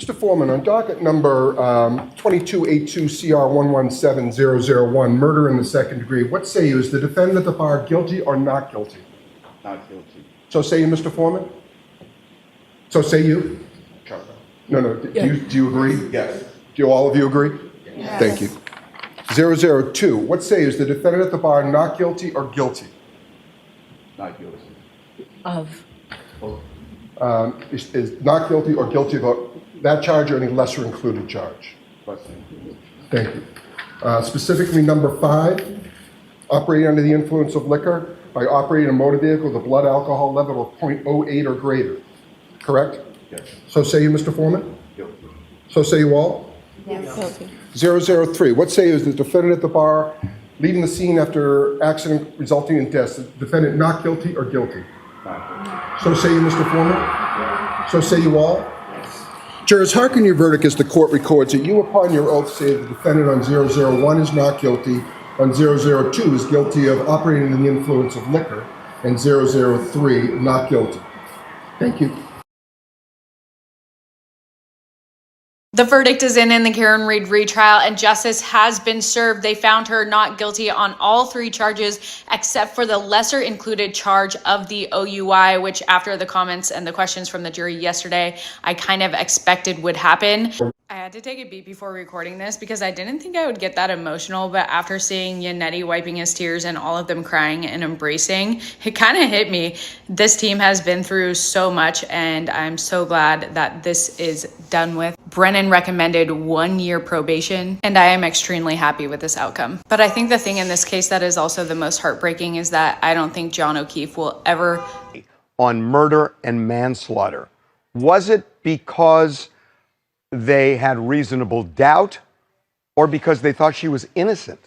Mr. Foreman, on docket number 2282CR117001, murder in the second degree, what say you? Is the defendant at the bar guilty or not guilty? Not guilty. So say you, Mr. Foreman? So say you? No. Do you agree? Yes. Do all of you agree? Yes. Thank you. 002, what say you? Is the defendant at the bar not guilty or guilty? Not guilty. Of. Is not guilty or guilty of that charge or any lesser included charge? Question. Thank you. Specifically, number 5, operating under the influence of liquor by operating a motor vehicle with a blood alcohol level of 0.08 or greater. Correct? Yes. So say you, Mr. Foreman? Guilty. So say you all? Yes. Guilty. 003, what say you? Is the defendant at the bar leaving the scene after accident resulting in death? Is the defendant not guilty or guilty? Not guilty. So say you, Mr. Foreman? So say you all? Jurors, hearken your verdict as the court records that you upon your oath say the defendant on 001 is not guilty, on 002 is guilty of operating under the influence of liquor, and 003 not guilty. Thank you. The verdict is in the Karen Read retrial, and justice has been served. They found her not guilty on all 3 charges, except for the lesser included charge of the OUI, which after the comments and the questions from the jury yesterday, I kind of expected would happen. I had to take a beat before recording this because I didn't think I would get that emotional, but after seeing Yannetti wiping his tears and all of them crying and embracing, it kind of hit me. This team has been through so much, and I'm so glad that this is done with. Brennan recommended 1 year probation, and I am extremely happy with this outcome. But I think the thing in this case that is also the most heartbreaking is that I don't think John O'Keefe will ever... On murder and manslaughter. Was it because they had reasonable doubt or because they thought she was innocent?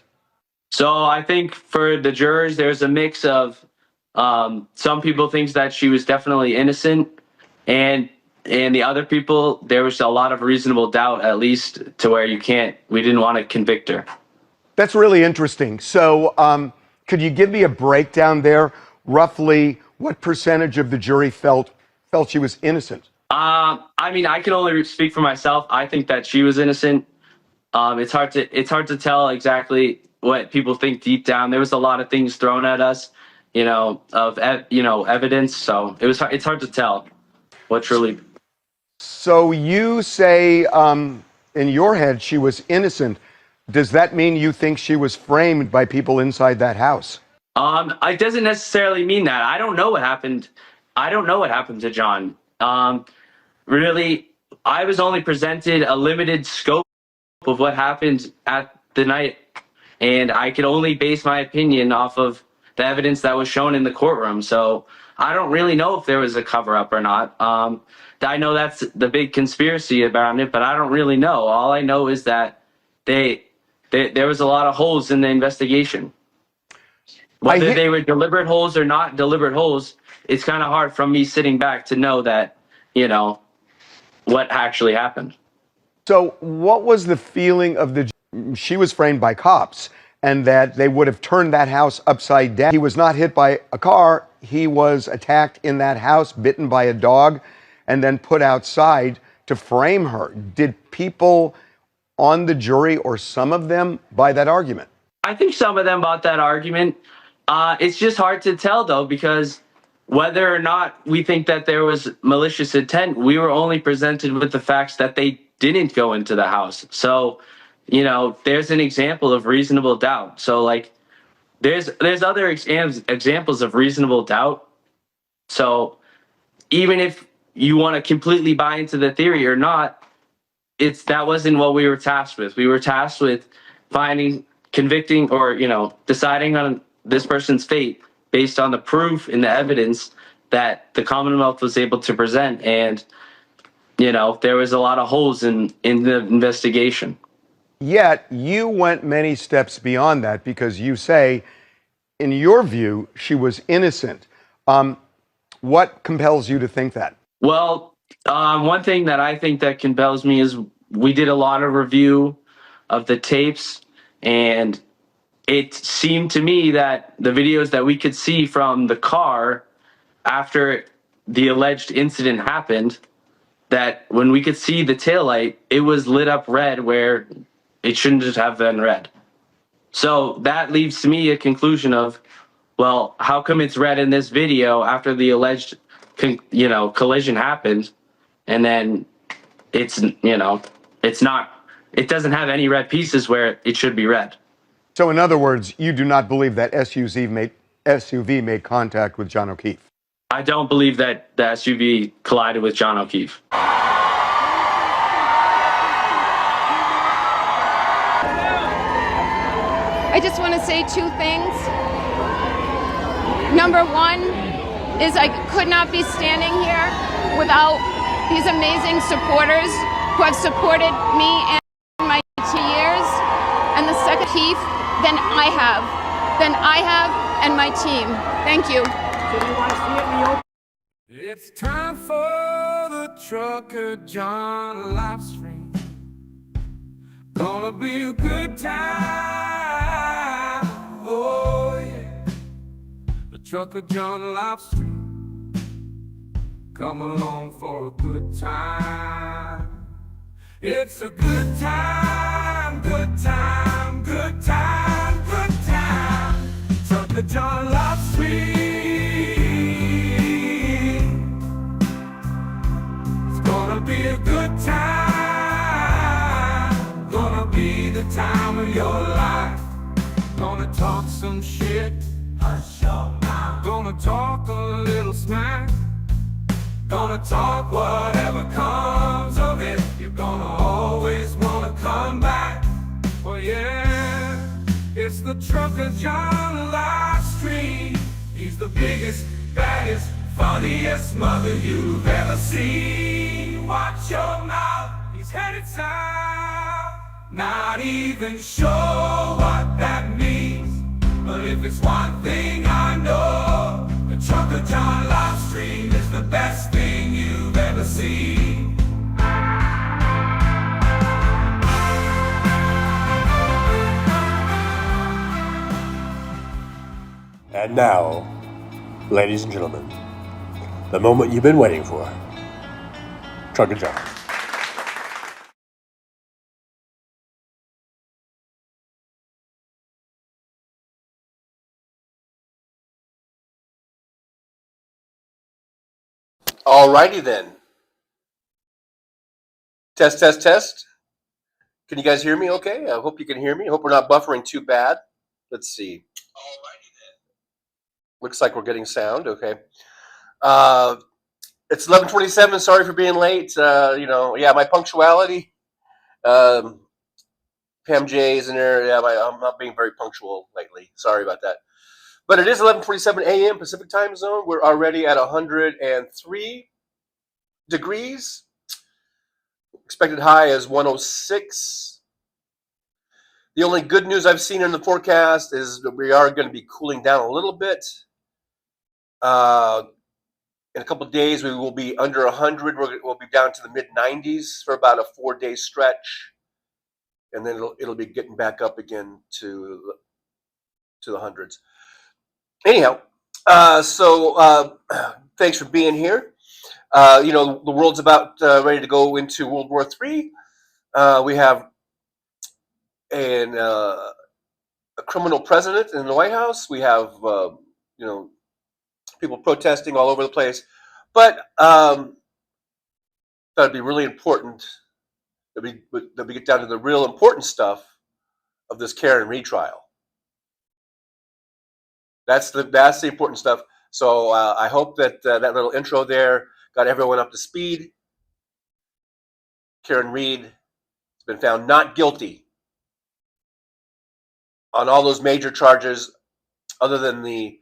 So I think for the jurors, there's a mix of some people think that she was definitely innocent, and the other people, there was a lot of reasonable doubt, at least to where we didn't want to convict her. That's really interesting. So could you give me a breakdown there? Roughly what percentage of the jury felt she was innocent? I mean, I can only speak for myself. I think that she was innocent. It's hard to tell exactly what people think deep down. There was a lot of things thrown at us, evidence. So it's hard to tell what truly. So you say in your head she was innocent. Does that mean you think she was framed by people inside that house? It doesn't necessarily mean that. I don't know what happened. I don't know what happened to John. Really, I was only presented a limited scope of what happened at the night, and I could only base my opinion off of the evidence that was shown in the courtroom. So I don't really know if there was a cover-up or not. I know that's the big conspiracy about it, but I don't really know. All I know is that there was a lot of holes in the investigation. Whether they were deliberate holes or not deliberate holes, it's kind of hard from me sitting back to know that, what actually happened. So what was the feeling of she was framed by cops and that they would have turned that house upside down? He was not hit by a car. He was attacked in that house, bitten by a dog, and then put outside to frame her. Did people on the jury, or some of them, buy that argument? I think some of them bought that argument. It's just hard to tell, though, because whether or not we think that there was malicious intent, we were only presented with the facts that they didn't go into the house. So, there's an example of reasonable doubt. So, there's other examples of reasonable doubt. So, even if you want to completely buy into the theory or not, that wasn't what we were tasked with. We were tasked with convicting, or deciding on this person's fate based on the proof and the evidence that the Commonwealth was able to present. And, there was a lot of holes in the investigation. Yet you went many steps beyond that because you say, in your view, she was innocent. What compels you to think that? Well, one thing that I think that compels me is we did a lot of review of the tapes, and it seemed to me that the videos that we could see from the car after the alleged incident happened, that when we could see the taillight, it was lit up red where it shouldn't just have been red. So that leaves to me a conclusion of, well, how come it's red in this video after the alleged, collision happened, and then it's not. It doesn't have any red pieces where it should be red. So, in other words, you do not believe that SUV made contact with John O'Keefe? I don't believe that the SUV collided with John O'Keefe. I just want to say two things. Number one is I could not be standing here without these amazing supporters who have supported me and my 2 years. And the second, Keith, than I have and my team. Thank you. It's time for the trucker John live stream. Gonna be a good time. Oh yeah. The trucker John live stream. Come along for a good time. It's a good time, good time, good time, good time. Trucker John live stream. Gonna be a good time. Gonna be the time of your life. Gonna talk some shit. Hush your mouth. Gonna talk a little smack. Gonna talk whatever comes of it. You're gonna always wanna come back. Well, yeah, it's the Trucker John live stream. He's the biggest, baddest, funniest mother you've ever seen. Watch your mouth, he's headed south. Not even sure what that means, but if it's one thing I know, the Trucker John live stream is the best thing you've ever seen. And now, ladies and gentlemen, the moment you've been waiting for. Trucker John. Alrighty then. Test, test, test. Can you guys hear me okay? I hope you can hear me. I hope we're not buffering too bad. Let's see. Alrighty then. Looks like we're getting sound. Okay. It's 11:27. Sorry for being late. My punctuality. Pam J is in there. Yeah, I'm not being very punctual lately. Sorry about that. But it is 11:47 a.m. Pacific time zone. We're already at 103 degrees. Expected high is 106. The only good news I've seen in the forecast is that we are going to be cooling down a little bit. In a couple of days, we will be under 100. We'll be down to the mid-90s for about a 4-day stretch, and then it'll be getting back up again to the hundreds. Anyhow, thanks for being here. The world's about ready to go into World War III. We have a criminal president in the White House. We have people protesting all over the place. But that'd be really important that we get down to the real important stuff of this Karen Read trial. That's the important stuff. So I hope that that little intro there got everyone up to speed. Karen Read has been found not guilty on all those major charges, other than the,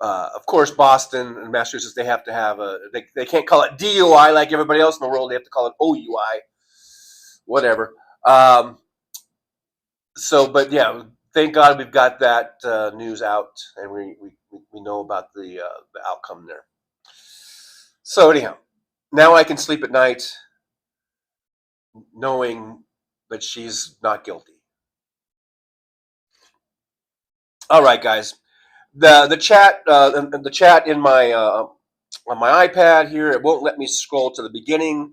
of course, Boston and Massachusetts. They have to have they can't call it DUI like everybody else in the world. They have to call it OUI, whatever. But yeah. Thank God we've got that news out, and we know about the outcome there. So anyhow, now I can sleep at night knowing that she's not guilty. All right, guys. The chat in my on my iPad here, it won't let me scroll to the beginning.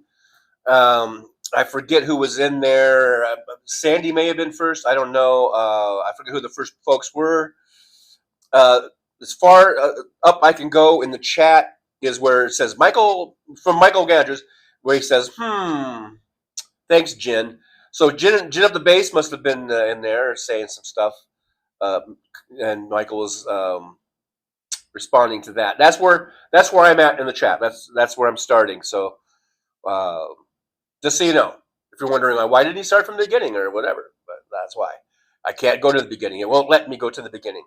I forget who was in there. Sandy may have been first. I don't know. I forget who the first folks were. As far up I can go in the chat is where it says Michael from Michael Ganders, where he says, thanks, Jen. So Jen up the base must have been in there saying some stuff, and Michael was responding to that. That's where I'm at in the chat. That's where I'm starting. So just so you know, if you're wondering why didn't he start from the beginning or whatever, but that's why I can't go to the beginning. It won't let me go to the beginning.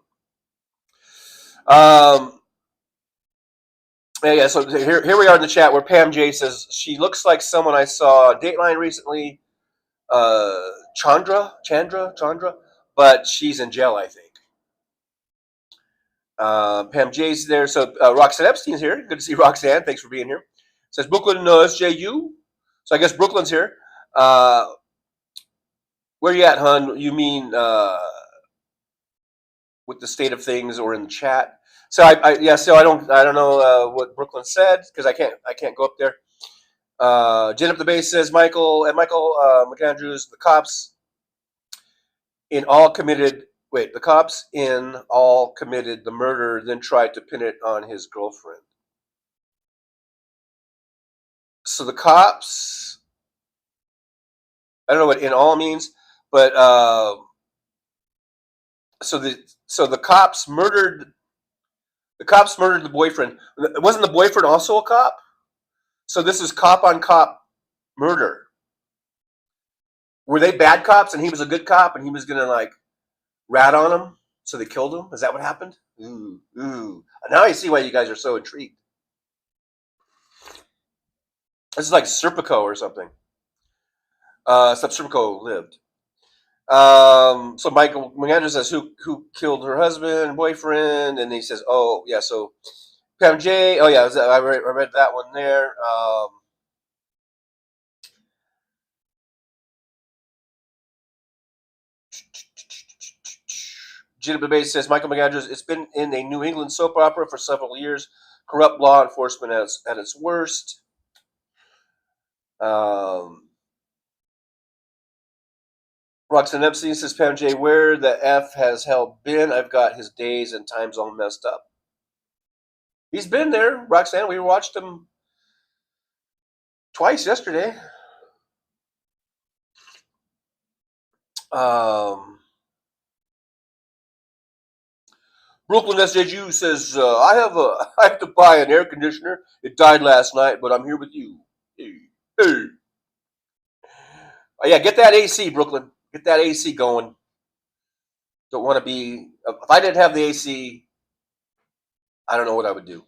Yeah, so here we are in the chat where Pam J says she looks like someone I saw on Dateline recently, Chandra, but she's in jail, I think. Pam J's there, so Roxanne Epstein's here. Good to see Roxanne. Thanks for being here. Says Brooklyn SJU, so I guess Brooklyn's here. Where you at, hun? You mean with the state of things or in the chat? So so I don't know what Brooklyn said because I can't go up there. Jen up the base says Michael McAndrews, the cops in all committed the murder, then tried to pin it on his girlfriend. So the cops, I don't know what in all means, but so the cops murdered. The cops murdered the boyfriend. Wasn't the boyfriend also a cop? So this is cop on cop murder. Were they bad cops and he was a good cop and he was gonna like rat on him, so they killed him? Is that what happened? Ooh. Now I see why you guys are so intrigued. This is like Serpico or something. Except Serpico lived. So Michael McAndrews says who killed her husband, boyfriend, and he says, oh yeah, so Pam J. Oh yeah, I read that one there. Gina Bebe says Michael McAndrews. It's been in a New England soap opera for several years. Corrupt law enforcement at its worst. Roxanne Epstein says, Pam J, where the F has Hell been? I've got his days and times all messed up. He's been there, Roxanne. We watched him twice yesterday. Brooklyn SJU says, I have to buy an air conditioner. It died last night, but I'm here with you. Hey. Oh, yeah, get that AC, Brooklyn. Get that AC going. Don't want to be. If I didn't have the AC, I don't know what I would do.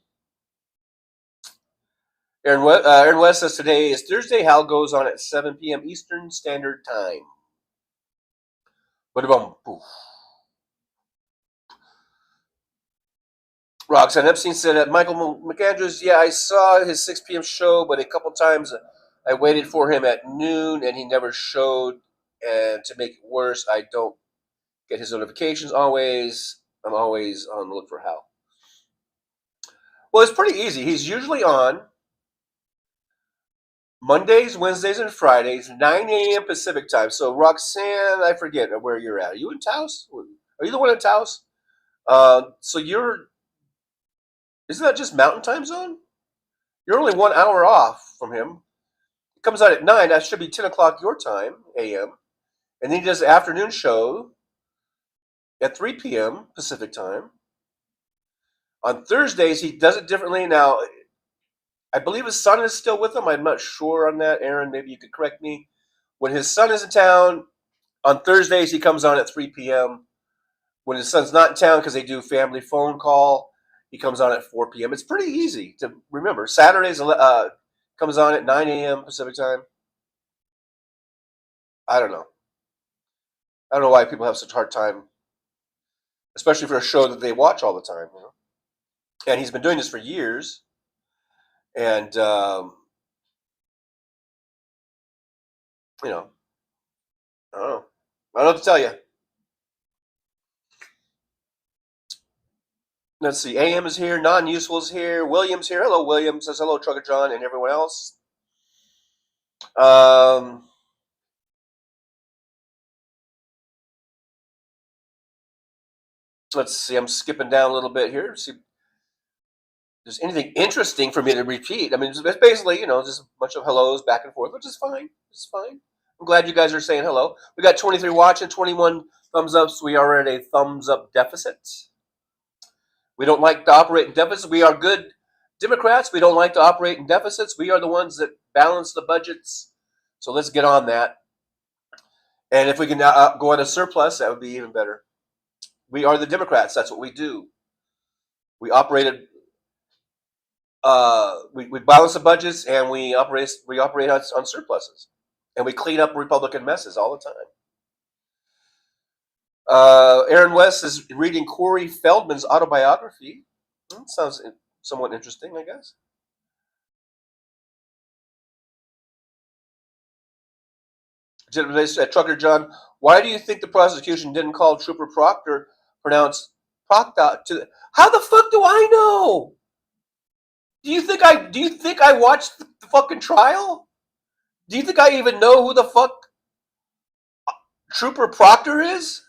Aaron West says today is Thursday. Hal goes on at 7 p.m. Eastern Standard Time. Poof. Roxanne Epstein said that Michael McAndrews, yeah, I saw his 6 p.m. show, but a couple times I waited for him at noon and he never showed. And to make it worse, I don't get his notifications always. I'm always on the look for Hal. Well, it's pretty easy. He's usually on Mondays, Wednesdays, and Fridays, 9 a.m. Pacific time. So, Roxanne, I forget where you're at. Are you in Taos? Are you the one in Taos? So isn't that just Mountain Time Zone? You're only 1 hour off from him. It comes out at 9. That should be 10 o'clock your time, a.m. And then he does the afternoon show at 3 p.m. Pacific time. On Thursdays, he does it differently. Now, I believe his son is still with him. I'm not sure on that. Aaron, maybe you could correct me. When his son is in town, on Thursdays, he comes on at 3 p.m. When his son's not in town because they do family phone call, he comes on at 4 p.m. It's pretty easy to remember. Saturdays comes on at 9 a.m. Pacific time. I don't know. I don't know why people have such a hard time, especially for a show that they watch all the time. You know? And he's been doing this for years. And, I don't know. I don't know what to tell you. Let's see. AM is here. Non-useful is here. William's here. Hello, William. Says hello, Trucker John, and everyone else. Let's see. I'm skipping down a little bit here. See if there's anything interesting for me to repeat. I mean, it's basically, just a bunch of hellos back and forth, which is fine. It's fine. I'm glad you guys are saying hello. We got 23 watching, 21 thumbs ups. We are at a thumbs up deficit. We don't like to operate in deficits. We are good Democrats. We don't like to operate in deficits. We are the ones that balance the budgets. So let's get on that. And if we can go on a surplus, that would be even better. We are the Democrats. That's what we do. We operated. We balance the budgets and we operate on surpluses, and we clean up Republican messes all the time. Aaron West is reading Corey Feldman's autobiography. Sounds somewhat interesting, I guess. Trucker John, why do you think the prosecution didn't call Trooper Proctor, pronounced Proctor, to? How the fuck do I know? Do you think I watched the fucking trial? Do you think I even know who the fuck Trooper Proctor is?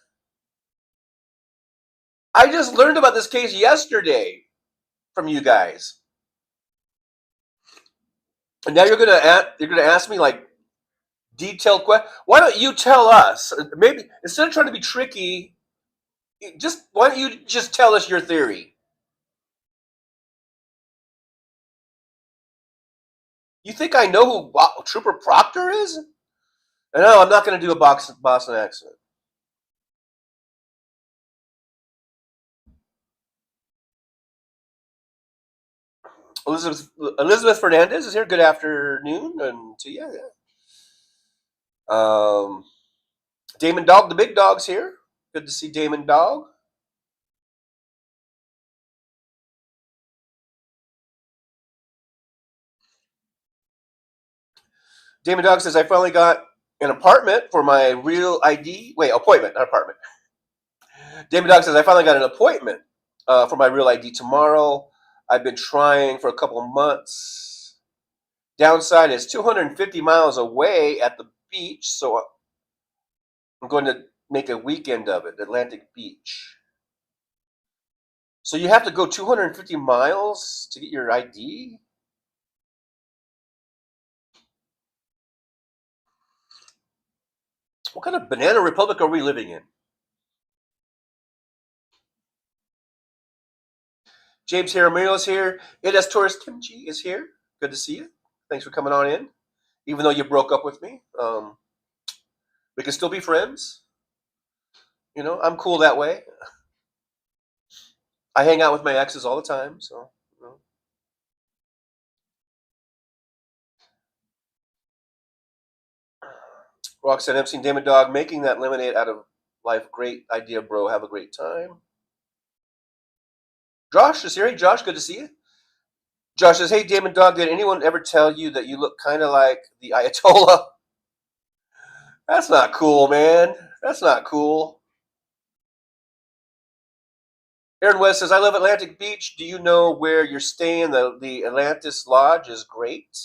I just learned about this case yesterday from you guys, and now you're gonna ask me like detailed questions. Why don't you tell us? Maybe instead of trying to be tricky, why don't you just tell us your theory? You think I know who Trooper Proctor is? No, I'm not going to do a Boston accent. Elizabeth Fernandez is here. Good afternoon and to you. Damon Dog, the big dog's here. Good to see Damon Dog. Damon Dog says, I finally got an apartment for my real ID. Wait, appointment, not apartment. Damon Dog says, I finally got an appointment for my real ID tomorrow. I've been trying for a couple of months. Downside is 250 miles away at the beach, so I'm going to make a weekend of it, Atlantic Beach. So you have to go 250 miles to get your ID? What kind of banana republic are we living in? James Jaramillo is here. Edas Torres Kimchi is here. Good to see you. Thanks for coming on in. Even though you broke up with me, we can still be friends. I'm cool that way. I hang out with my exes all the time, so. Roxanne Epstein, Damon Dog, making that lemonade out of life. Great idea, bro. Have a great time. Josh is here. Hey, Josh, good to see you. Josh says, hey, Damon Dog, did anyone ever tell you that you look kind of like the Ayatollah? That's not cool, man. That's not cool. Aaron West says, I love Atlantic Beach. Do you know where you're staying? The Atlantis Lodge is great.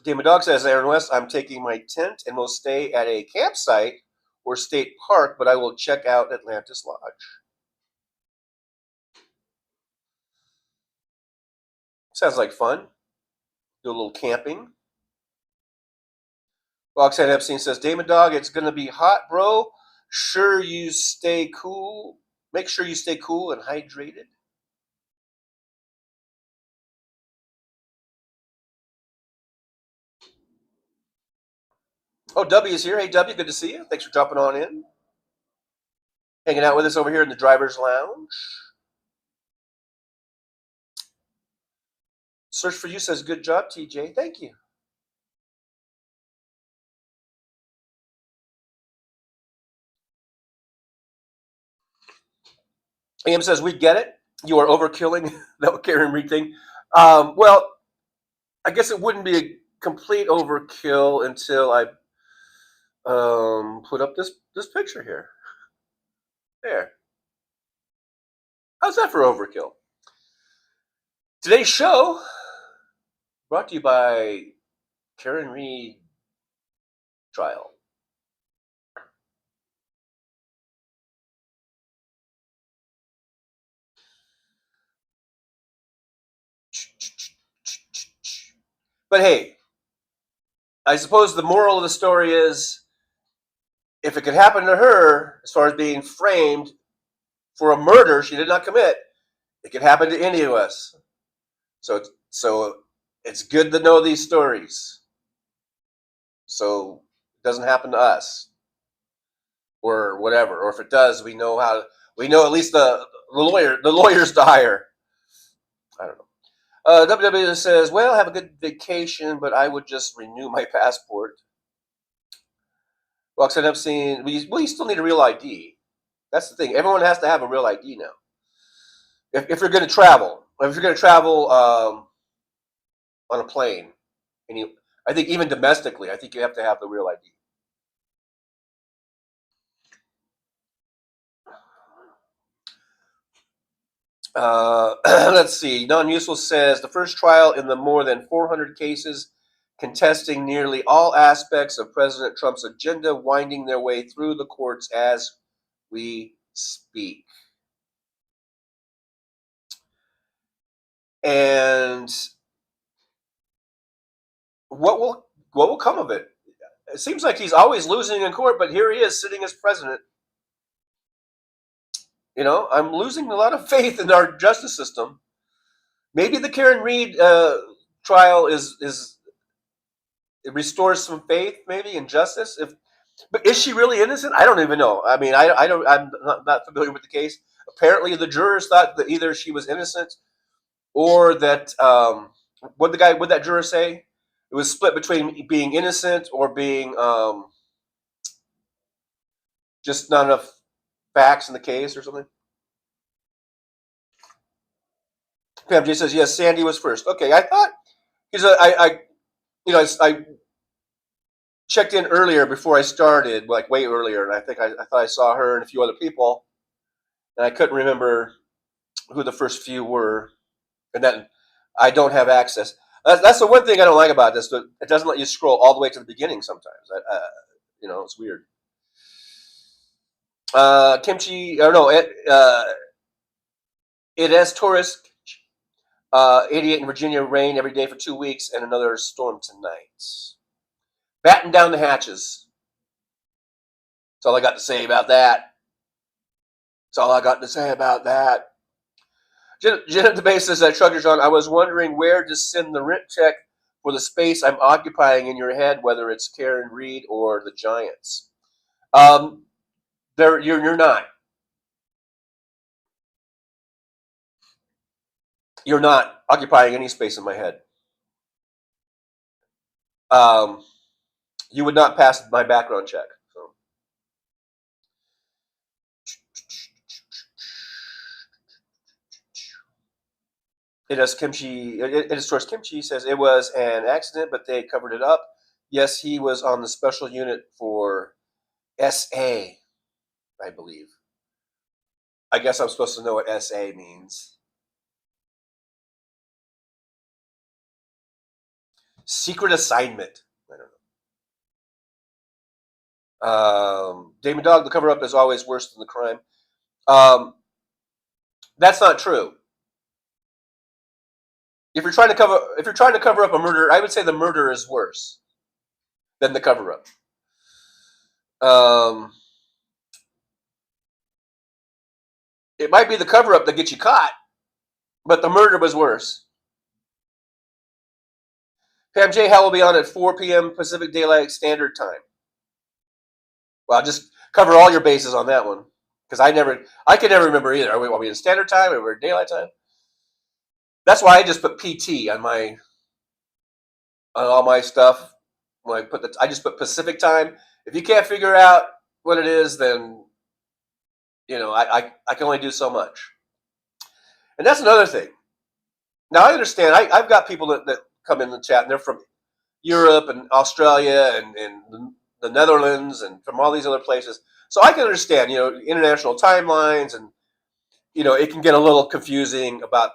Damon Dog says, Aaron West, I'm taking my tent and will stay at a campsite or state park, but I will check out Atlantis Lodge. Sounds like fun. Do a little camping. Roxanne Epstein says, Damon Dog, it's going to be hot, bro. Sure you stay cool. Make sure you stay cool and hydrated. Oh, W is here. Hey, W, good to see you. Thanks for dropping on in. Hanging out with us over here in the driver's lounge. Search for You says, good job, TJ. Thank you. AM says, we get it. You are overkilling that Karen Reed thing. Well, I guess it wouldn't be a complete overkill until I put up this picture here. There. How's that for overkill? Today's show brought to you by Karen Read Trial. But hey, I suppose the moral of the story is, if it could happen to her, as far as being framed for a murder she did not commit, it could happen to any of us. So it's good to know these stories, so it doesn't happen to us, or whatever. Or if it does, we know at least the lawyers to hire. I don't know. WW says, well, have a good vacation, but I would just renew my passport. Roxanne Epstein, well, you still need a real ID. That's the thing. Everyone has to have a real ID now. If you're going to travel, on a plane, and I think even domestically, I think you have to have the real ID. Let's see. Non-useful says the first trial in the more than 400 cases contesting nearly all aspects of President Trump's agenda, winding their way through the courts as we speak. And what will come of it? It seems like he's always losing in court, but here he is sitting as president. I'm losing a lot of faith in our justice system. Maybe the Karen Read trial it restores some faith, maybe, in justice. But is she really innocent? I don't even know. I mean, I'm not familiar with the case. Apparently, the jurors thought that either she was innocent or that what that juror say? It was split between being innocent or being just not enough facts in the case or something. Pam J says, yes, Sandy was first. Okay, I thought, because I checked in earlier before I started, like way earlier, and I thought I saw her and a few other people, and I couldn't remember who the first few were, and then I don't have access. That's the one thing I don't like about this. It doesn't let you scroll all the way to the beginning sometimes. It's weird. Kimchi, or no, it has Taurus, 88 in Virginia, rain every day for 2 weeks, and another storm tonight. Batten down the hatches. That's all I got to say about that. Janet DeBay says that Trucker John, I was wondering where to send the rent check for the space I'm occupying in your head, whether it's Karen Read or the Giants. You're not. You're not occupying any space in my head. You would not pass my background check. So. It is Kimchi. It is source Kimchi says it was an accident, but they covered it up. Yes, he was on the special unit for SA, I believe. I guess I'm supposed to know what SA means. Secret assignment. I don't know. Damon Dog, the cover-up is always worse than the crime. That's not true. If you're trying to cover up a murder, I would say the murder is worse than the cover-up. It might be the cover-up that gets you caught, but the murder was worse. Pam J. Howell will be on at 4 p.m. Pacific Daylight Standard Time. Well, just cover all your bases on that one, because I can never remember either. Are we in Standard Time or we're in Daylight Time? That's why I just put PT on all my stuff. When I just put Pacific Time. If you can't figure out what it is, then I can only do so much. And that's another thing. Now I understand. I've got people that come in the chat and they're from Europe and Australia and the Netherlands and from all these other places. So I can understand, international timelines and, it can get a little confusing about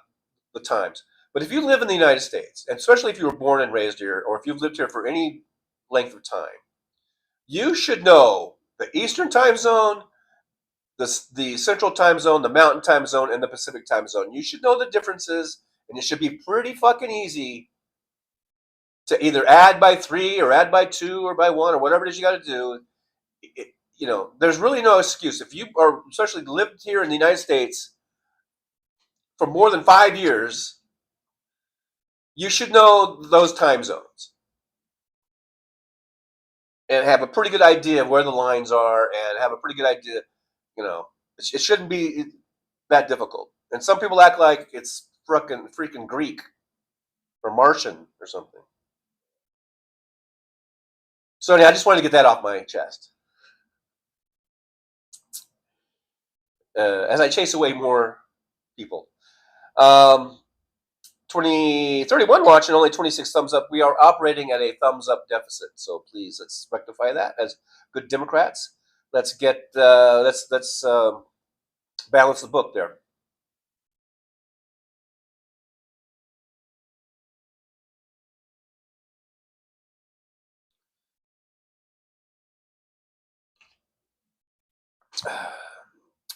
the times. But if you live in the United States, and especially if you were born and raised here, or if you've lived here for any length of time, you should know the Eastern time zone, the Central time zone, the Mountain time zone, and the Pacific time zone. You should know the differences, and it should be pretty fucking easy to either add by 3 or add by 2 or by 1 or whatever it is you got to do. There's really no excuse. If you are especially lived here in the United States for more than 5 years, you should know those time zones and have a pretty good idea of where the lines are and have a pretty good idea, it shouldn't be that difficult. And some people act like it's freaking Greek or Martian or something. So anyway, I just wanted to get that off my chest. As I chase away more people. 31 watching, only 26 thumbs up. We are operating at a thumbs up deficit, so please let's rectify that as good Democrats. Let's get let's balance the book there.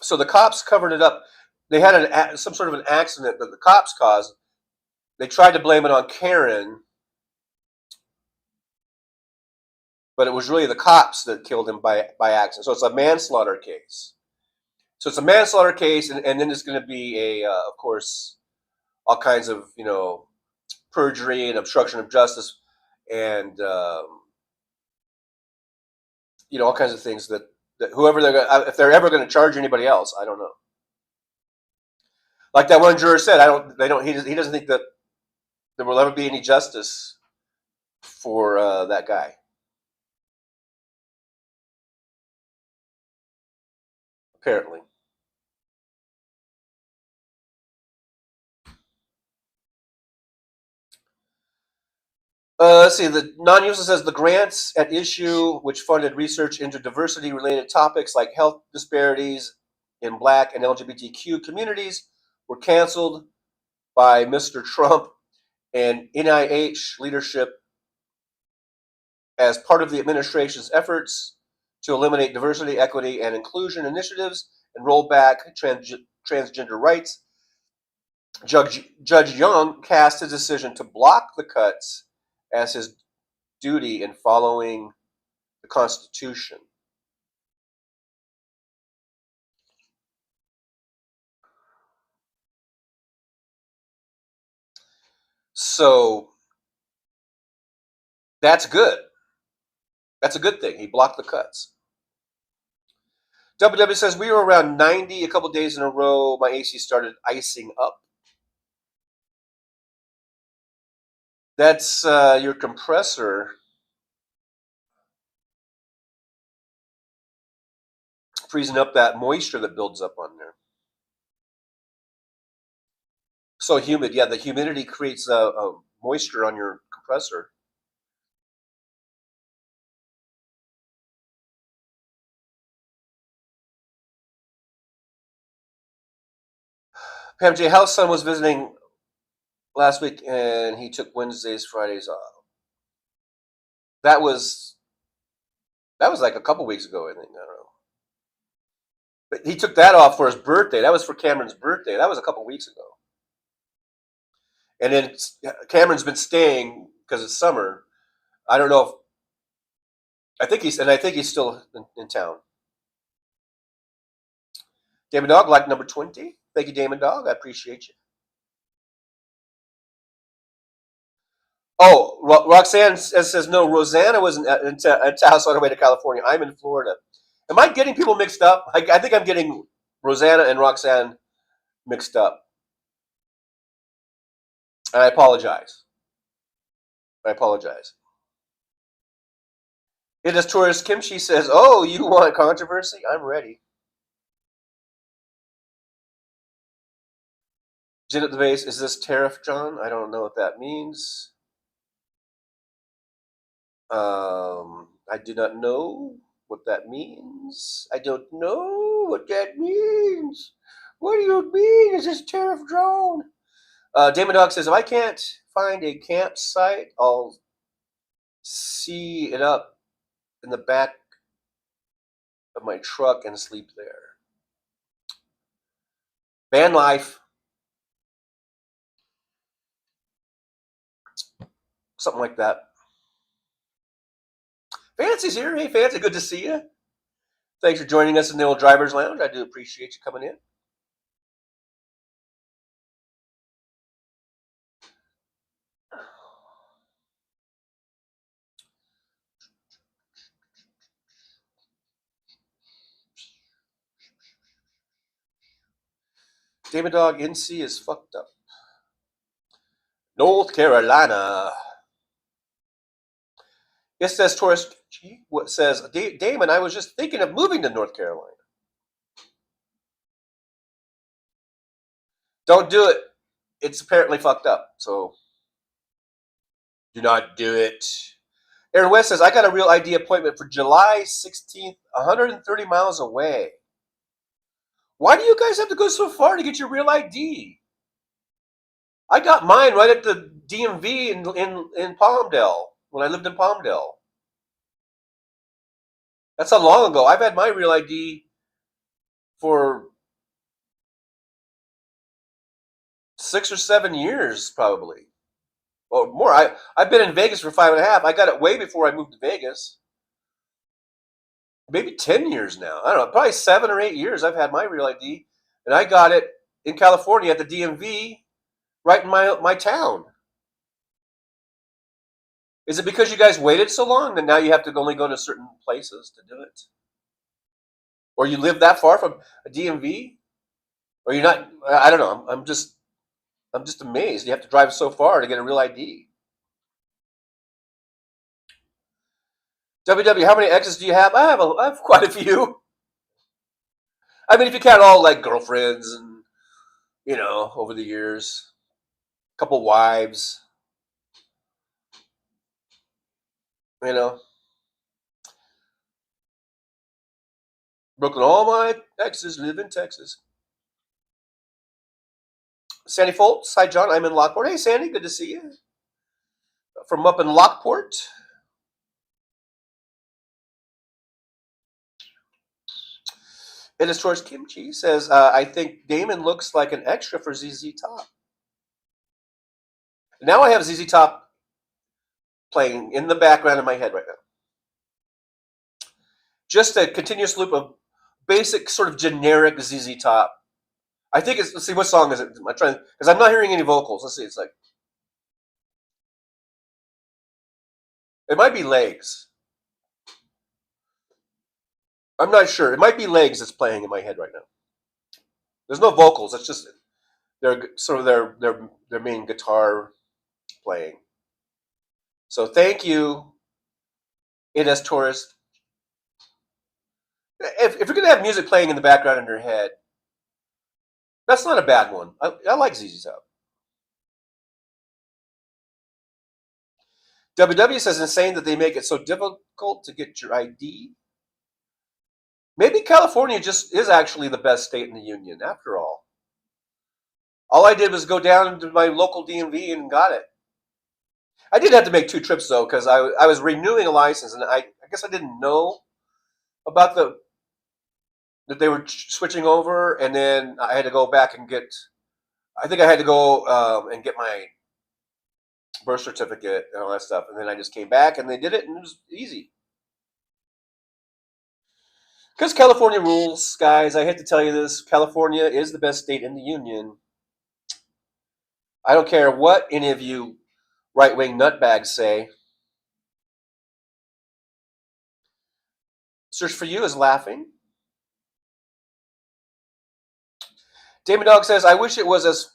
So the cops covered it up. They had some sort of an accident that the cops caused. They tried to blame it on Karen, but it was really the cops that killed him by accident. So it's a manslaughter case. So it's a manslaughter case, and then there's going to be of course, all kinds of perjury and obstruction of justice, and all kinds of things that whoever if they're ever going to charge anybody else, I don't know. Like that one juror said, he doesn't think that there will ever be any justice for that guy. Apparently. Let's see. The non-user says the grants at issue, which funded research into diversity-related topics like health disparities in Black and LGBTQ communities, were canceled by Mr. Trump and NIH leadership as part of the administration's efforts to eliminate diversity, equity, and inclusion initiatives and roll back transgender rights. Judge Young cast his decision to block the cuts as his duty in following the Constitution. So that's good. That's a good thing. He blocked the cuts. WW says, we were around 90 a couple days in a row. My AC started icing up. That's your compressor freezing up that moisture that builds up on there. So humid. Yeah, the humidity creates a moisture on your compressor. Pam J. How's son was visiting last week, and he took Wednesdays, Fridays off. That was like a couple weeks ago, I think. I don't know. But he took that off for his birthday. That was for Cameron's birthday. That was a couple weeks ago. And then Cameron's been staying because it's summer. I don't know if I think he's still in town. Damon Dog, like number 20. Thank you, Damon Dog. I appreciate you. Oh, Roxanne says no. Rosanna was in Taos on her way to California. I'm in Florida. Am I getting people mixed up? I think I'm getting Rosanna and Roxanne mixed up. And I apologize. It is Tourist Kimchi says, oh, you want controversy? I'm ready. Gin at the base. Is this tariff, John? I don't know what that means. I do not know what that means. I don't know what that means. What do you mean? Is this tariff drone? Damon Dog says, if I can't find a campsite, I'll see it up in the back of my truck and sleep there. Van life. Something like that. Fancy's here. Hey, Fancy, good to see you. Thanks for joining us in the Old Drivers Lounge. I do appreciate you coming in. Damon Dog NC is fucked up. North Carolina. Yes, says Taurus. What says Damon? I was just thinking of moving to North Carolina. Don't do it. It's apparently fucked up. So do not do it. Aaron West says I got a real ID appointment for July 16th, 130 miles away. Why do you guys have to go so far to get your real ID? I got mine right at the DMV in Palmdale when I lived in Palmdale. That's how long ago. I've had my real ID for 6 or 7 years, probably. Or more. I've been in Vegas for 5.5. I got it way before I moved to Vegas. Maybe 10 years now. I don't know. Probably 7 or 8 years I've had my real ID. And I got it in California at the DMV right in my town. Is it because you guys waited so long that now you have to only go to certain places to do it? Or you live that far from a DMV? Or you're not? I don't know. I'm just amazed. You have to drive so far to get a real ID. WW, how many exes do you have? I have quite a few. I mean, if you count all like girlfriends and, over the years, a couple wives, Brooklyn, all my exes live in Texas. Sandy Foltz, hi John, I'm in Lockport. Hey Sandy, good to see you. From up in Lockport. It is George Kimchi says, I think Damon looks like an extra for ZZ Top. Now I have ZZ Top playing in the background in my head right now. Just a continuous loop of basic sort of generic ZZ Top. I think it's, let's see, what song is it? I'm trying, because I'm not hearing any vocals. Let's see, it's like, it might be Legs. I'm not sure. It might be Legs that's playing in my head right now. There's no vocals. It's just their sort of their main guitar playing. So thank you, Ines Tourist. If you're gonna have music playing in the background in your head, that's not a bad one. I like ZZ Top. WW says insane that they make it so difficult to get your ID. Maybe California just is actually the best state in the union, after all. All I did was go down to my local DMV and got it. I did have to make 2 trips, though, because I was renewing a license, and I guess I didn't know about that they were switching over, and then I had to go back and get, I think I had to go and get my birth certificate and all that stuff, and then I just came back, and they did it, and it was easy. Because California rules, guys, I hate to tell you this, California is the best state in the union. I don't care what any of you right-wing nutbags say. Search for You is laughing. Damon Dog says, I wish it was as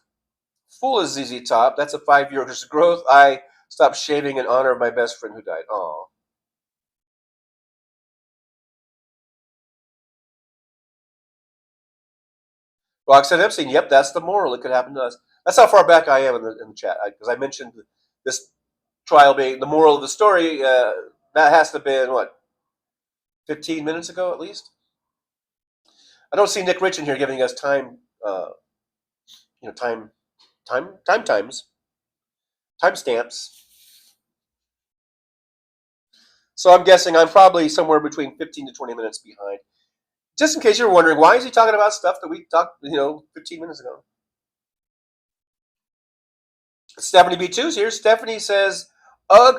full as ZZ Top. That's a 5-year growth. I stopped shaving in honor of my best friend who died. Aw. Roxanne Epstein, yep, that's the moral. It could happen to us. That's how far back I am in the chat, because I mentioned this trial being the moral of the story. That has to have been what, 15 minutes ago at least. I don't see Nick Rich in here giving us time, timestamps. So I'm guessing I'm probably somewhere between 15 to 20 minutes behind. Just in case you're wondering, why is he talking about stuff that we talked, 15 minutes ago? Stephanie B2's here. Stephanie says, "Ugh,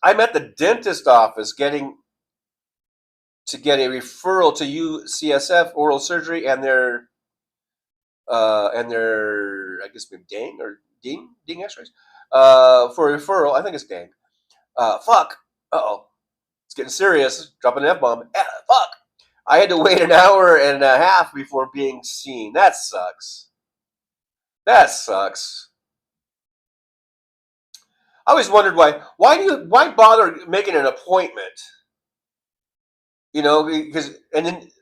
I'm at the dentist office getting to get a referral to UCSF oral surgery and their I guess ding X-rays for a referral. I think it's dang. Fuck. Uh-oh. It's getting serious. Dropping an F-bomb. Fuck. I had to wait an hour and a half before being seen. That sucks. That sucks. I always wondered why bother making an appointment? Because then it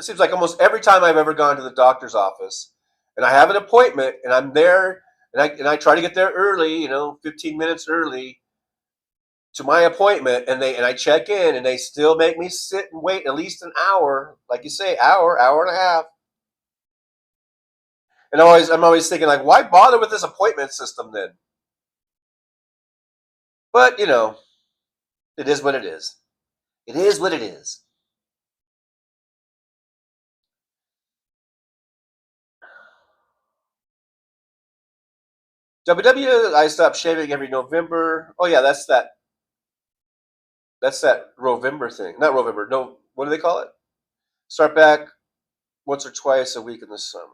seems like almost every time I've ever gone to the doctor's office and I have an appointment and I'm there and I try to get there early, 15 minutes early to my appointment, and I check in and they still make me sit and wait at least an hour, like you say, hour and a half. And I'm always thinking, like, why bother with this appointment system then? But it is what it is. It is what it is. WW, I stopped shaving every November. Oh yeah, that's that Rovember thing. Not Rovember. No, what do they call it? Start back once or twice a week in the summer.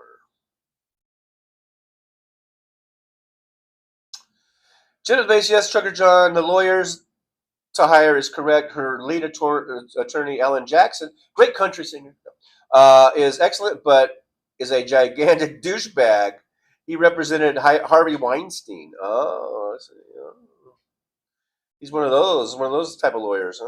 Jenna Base, yes, Trucker John. The lawyers to hire is correct. Her lead attorney, Alan Jackson, great country singer, is excellent, but is a gigantic douchebag. He represented Harvey Weinstein. Oh, he's one of those type of lawyers,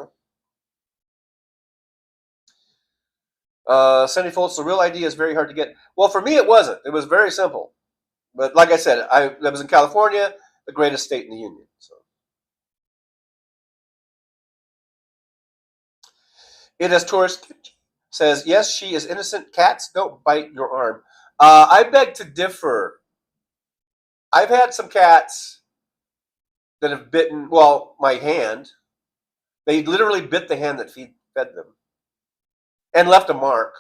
huh? Sandy Foltz, the real ID is very hard to get. Well, for me, it wasn't. It was very simple. But like I said, I was in California, the greatest state in the union. So. It as tourist says, yes, she is innocent. Cats don't bite your arm. I beg to differ. I've had some cats that have bitten, my hand. They literally bit the hand that fed them and left a mark.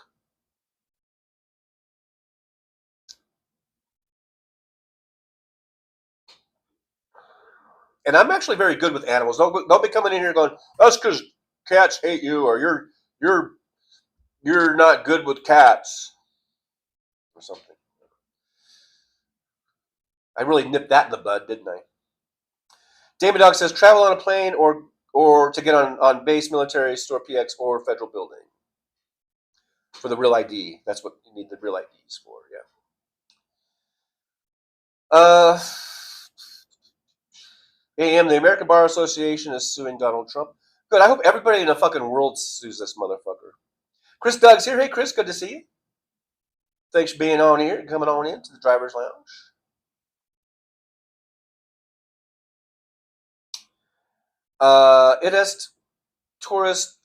And I'm actually very good with animals. Don't be coming in here going, that's because cats hate you, or you're not good with cats or something. I really nipped that in the bud, didn't I? Damon Dog says, travel on a plane or to get on base, military, store PX, or federal building. For the real ID. That's what you need the real IDs for, yeah. AM, the American Bar Association is suing Donald Trump. Good, I hope everybody in the fucking world sues this motherfucker. Chris Doug's here. Hey, Chris, good to see you. Thanks for being on here and coming on in to the Driver's Lounge. Itest Tourist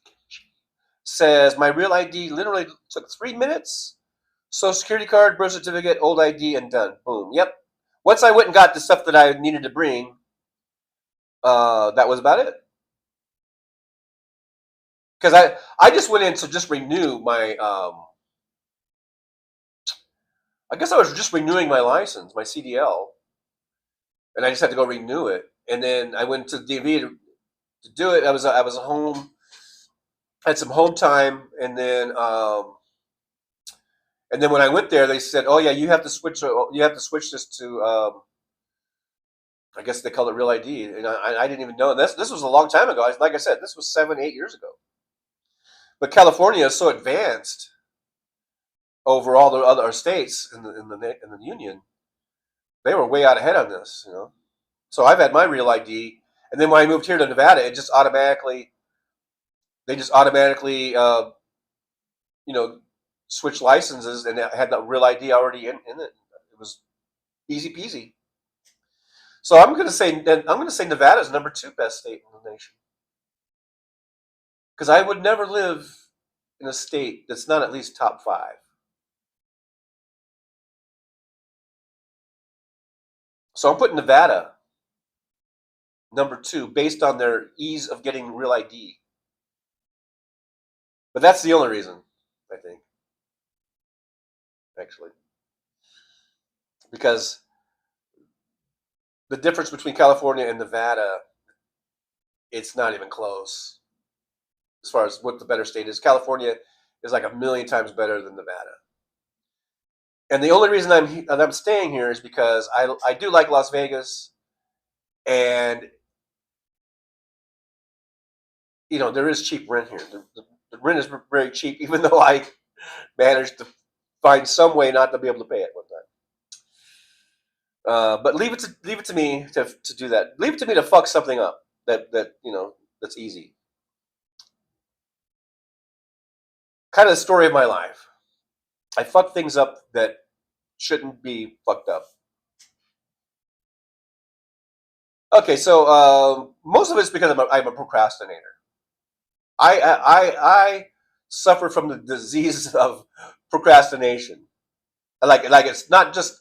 says, my real ID literally took 3 minutes. Social security card, birth certificate, old ID, and done. Boom. Yep. Once I went and got the stuff that I needed to bring, that was about it. Because I just went in to just renew my, I guess I was just renewing my license, my CDL. And I just had to go renew it. And then I went to the DMV to do it. I was home, had some home time, and then when I went there, they said, "Oh yeah, you have to switch this to I guess they call it Real ID." And I didn't even know. And this was a long time ago. Like I said, this was 7-8 years ago. But California is so advanced over all the other states in the union. They were way out ahead on this, So I've had my Real ID. And then when I moved here to Nevada, they just automatically, switched licenses, and it had the Real ID already in it. It was Easy peasy. So I'm gonna say Nevada is number 2 best state in the nation. Because I would never live in a state that's not at least top 5. So I'm putting Nevada number 2 based on their ease of getting real ID. But that's the only reason, I think. Actually. Because the difference between California and Nevada, it's not even close. As far as what the better state is, California is like 1,000,000 times better than Nevada. And the only reason I'm staying here is because I do like Las Vegas, and there is cheap rent here. The rent is very cheap, even though I managed to find some way not to be able to pay it one time. But leave it to me to do that. Leave it to me to fuck something up that's easy. Kind of the story of my life. I fuck things up that shouldn't be fucked up. Okay, so most of it's because I'm a procrastinator. I suffer from the disease of procrastination. Like it's not just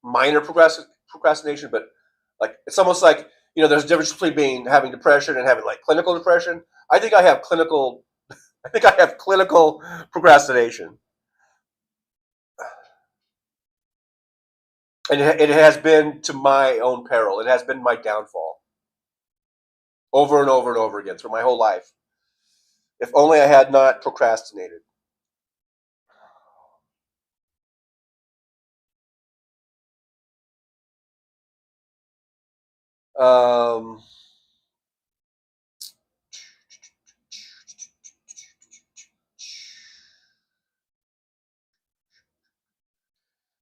minor procrastination, but like it's almost like there's a difference between having depression and having like clinical depression. I think I have clinical procrastination. And it has been to my own peril. It has been my downfall. Over and over and over again through my whole life. If only I had not procrastinated.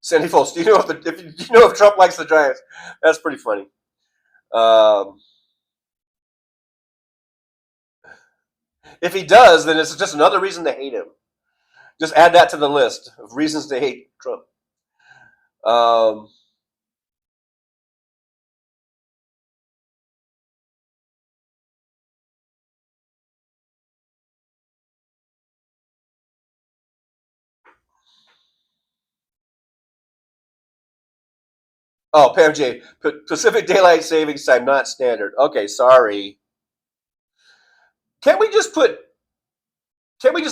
Sandy Foltz, do you know if Trump likes the Giants? That's pretty funny. If he does, then it's just another reason to hate him. Just add that to the list of reasons to hate Trump. Oh, Pam J. Pacific Daylight Savings Time, not standard. Okay, sorry. Can't we just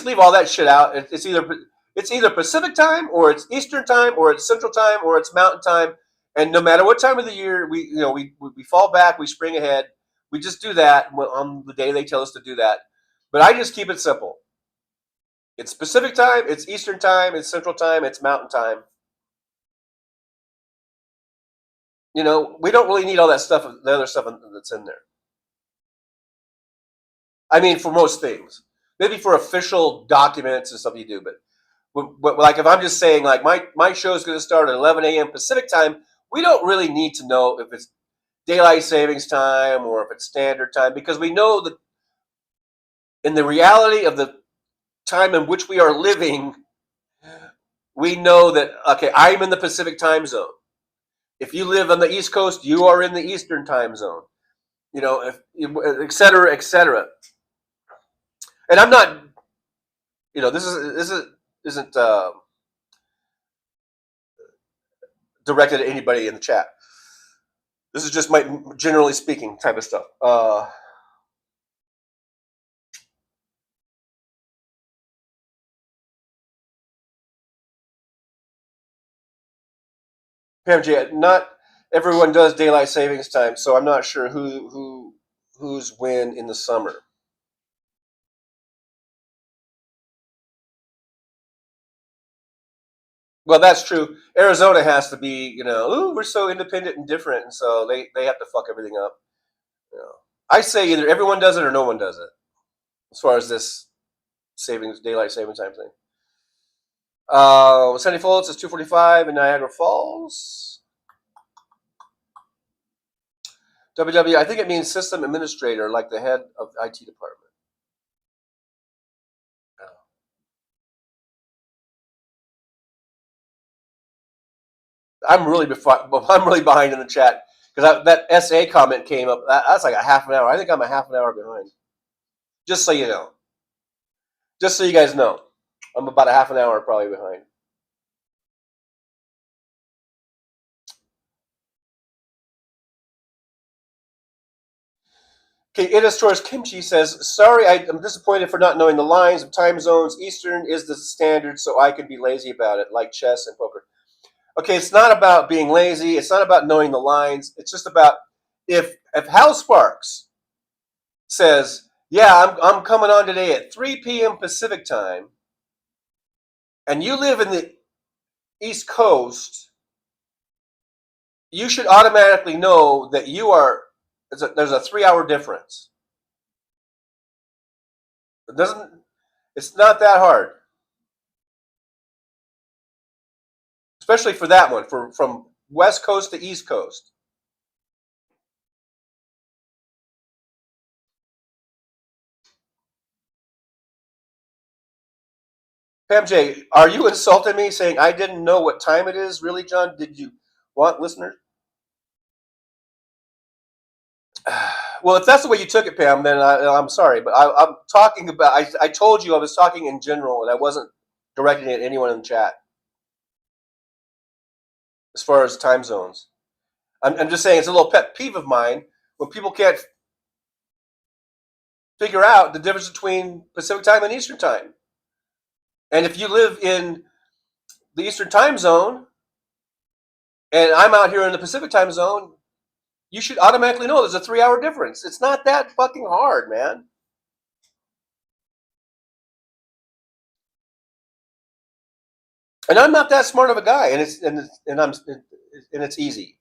leave all that shit out? It's either Pacific time, or it's Eastern time, or it's Central time, or it's Mountain time. And no matter what time of the year, we fall back, we spring ahead. We just do that on the day they tell us to do that. But I just keep it simple. It's Pacific time, it's Eastern time, it's Central time, it's Mountain time. We don't really need all that stuff, the other stuff that's in there. I mean, for most things. Maybe for official documents and stuff you do, but like if I'm just saying like my show is going to start at 11 a.m. Pacific time, we don't really need to know if it's daylight savings time or if it's standard time, because we know that in the reality of the time in which we are living, we know that, okay, I'm in the Pacific time zone. If you live on the East Coast, you are in the Eastern time zone. Et cetera, et cetera. And I'm not, this isn't directed at anybody in the chat. This is just my generally speaking type of stuff. Pam J, not everyone does daylight savings time, so I'm not sure who's when in the summer. Well, that's true. Arizona has to be, we're so independent and different, and so they have to fuck everything up. I say either everyone does it or no one does it, as far as this daylight savings time thing. Sandy Foltz is 2:45 in Niagara Falls. WW, I think it means system administrator, like the head of the IT department. Oh. I'm really behind in the chat because that SA comment came up. That's like a half an hour. I think I'm a half an hour behind. Just so you know. Just so you guys know, I'm about a half an hour probably behind. Okay, It is Tourist Kimchi says, sorry, I'm disappointed for not knowing the lines of time zones. Eastern is the standard, so I could be lazy about it, like chess and poker. Okay, it's not about being lazy. It's not about knowing the lines. It's just about if Hal Sparks says, yeah, I'm coming on today at 3 p.m. Pacific time, and you live in the East Coast, you should automatically know that there's a 3-hour difference. It's not that hard. Especially for that one, from West Coast to East Coast. Pam J, are you insulting me saying I didn't know what time it is? Really, John? Did you want listeners? Well, if that's the way you took it, Pam, then I'm sorry. But I'm talking about, I told you I was talking in general, and I wasn't directing it at anyone in the chat. As far as time zones. I'm just saying it's a little pet peeve of mine when people can't figure out the difference between Pacific time and Eastern time. And if you live in the Eastern time zone and I'm out here in the Pacific time zone, you should automatically know there's a 3-hour difference. It's not that fucking hard, man. And I'm not that smart of a guy, and it's easy.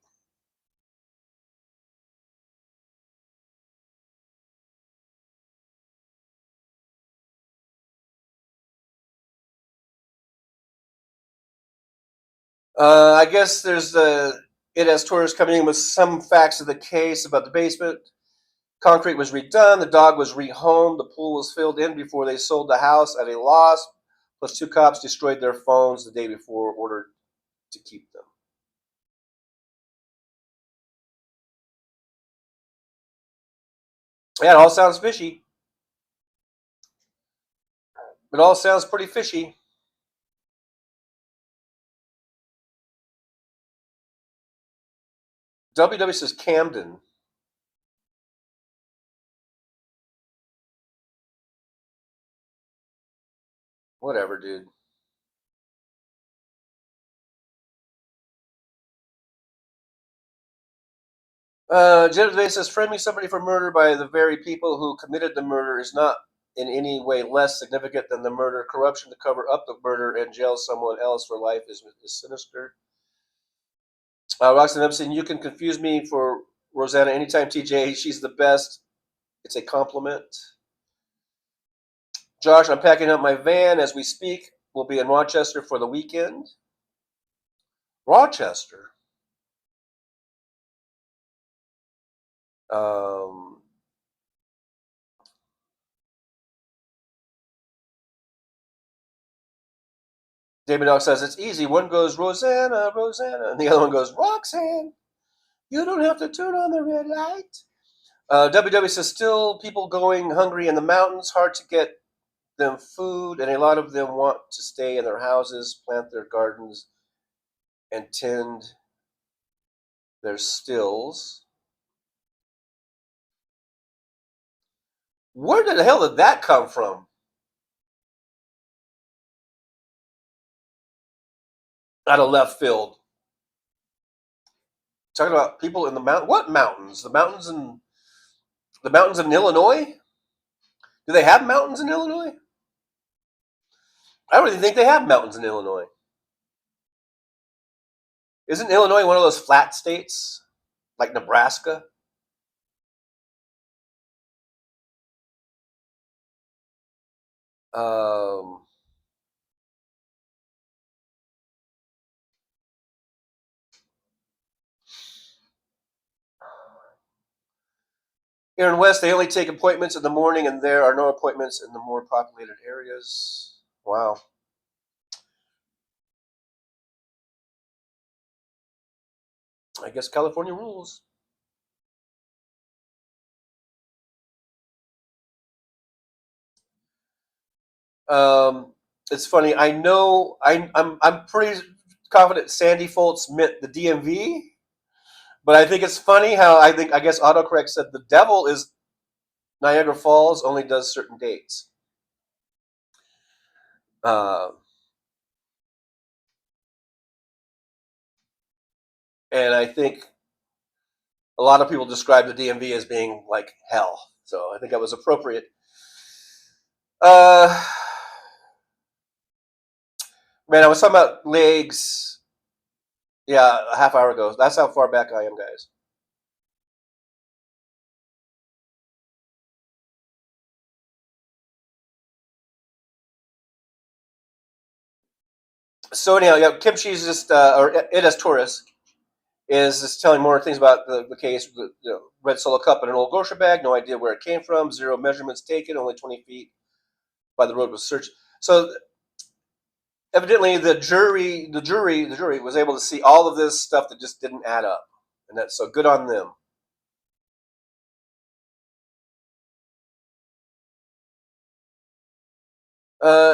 I guess there's It Has Tourists coming in with some facts of the case about the basement. Concrete was redone. The dog was rehomed. The pool was filled in before they sold the house at a loss. Plus 2 cops destroyed their phones the day before, ordered to keep them. Yeah, it all sounds fishy. It all sounds pretty fishy. WW says Camden. Whatever, dude. Jennifer says, framing somebody for murder by the very people who committed the murder is not in any way less significant than the murder. Corruption to cover up the murder and jail someone else for life is sinister. Roxanne Epstein, you can confuse me for Rosanna anytime, TJ. She's the best. It's a compliment. Josh, I'm packing up my van as we speak. We'll be in Rochester for the weekend. Rochester? David Dog says it's easy. One goes Rosanna, Rosanna, and the other one goes Roxanne. You don't have to turn on the red light. WW says still people going hungry in the mountains. Hard to get them food, and a lot of them want to stay in their houses, plant their gardens, and tend their stills. Where the hell did that come from? Out of left field. Talking about people in the mountain. What mountains? The mountains in Illinois? Do they have mountains in Illinois? I don't even think they have mountains in Illinois. Isn't Illinois one of those flat states? Like Nebraska? Here in West, they only take appointments in the morning, and there are no appointments in the more populated areas. Wow. I guess California rules. It's funny. I know. I'm pretty confident Sandy Foltz meant the DMV, but I think it's funny how I guess autocorrect said the devil is Niagara Falls, only does certain dates. And I think a lot of people describe the DMV as being like hell. So I think that was appropriate. Man, I was talking about legs. Yeah, a half hour ago. That's how far back I am, guys. So anyhow, yeah, Kimchi's just, or it as Taurus, is just telling more things about the case. Red Solo cup in an old grocery bag. No idea where it came from. 0 measurements taken. Only 20 feet by the road was searched. So evidently, the jury was able to see all of this stuff that just didn't add up, and that's so good on them.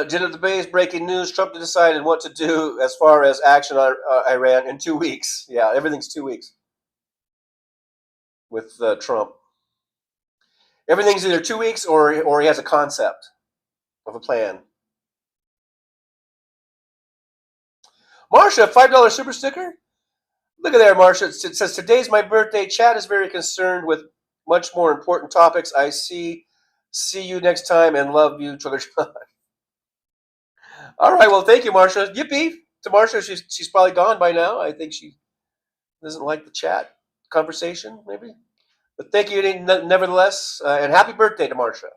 Jen of the Bay's breaking news: Trump decided what to do as far as action on Iran in 2 weeks. Yeah, everything's 2 weeks with Trump. Everything's either 2 weeks or he has a concept of a plan. Marsha, $5 super sticker. Look at there, Marsha. It says, today's my birthday. Chad is very concerned with much more important topics. I see you next time and love you, Trucker John. All right, well, thank you, Marsha. Yippee to Marsha. She's probably gone by now. I think she doesn't like the chat conversation, maybe. But thank you nevertheless, and happy birthday to Marsha.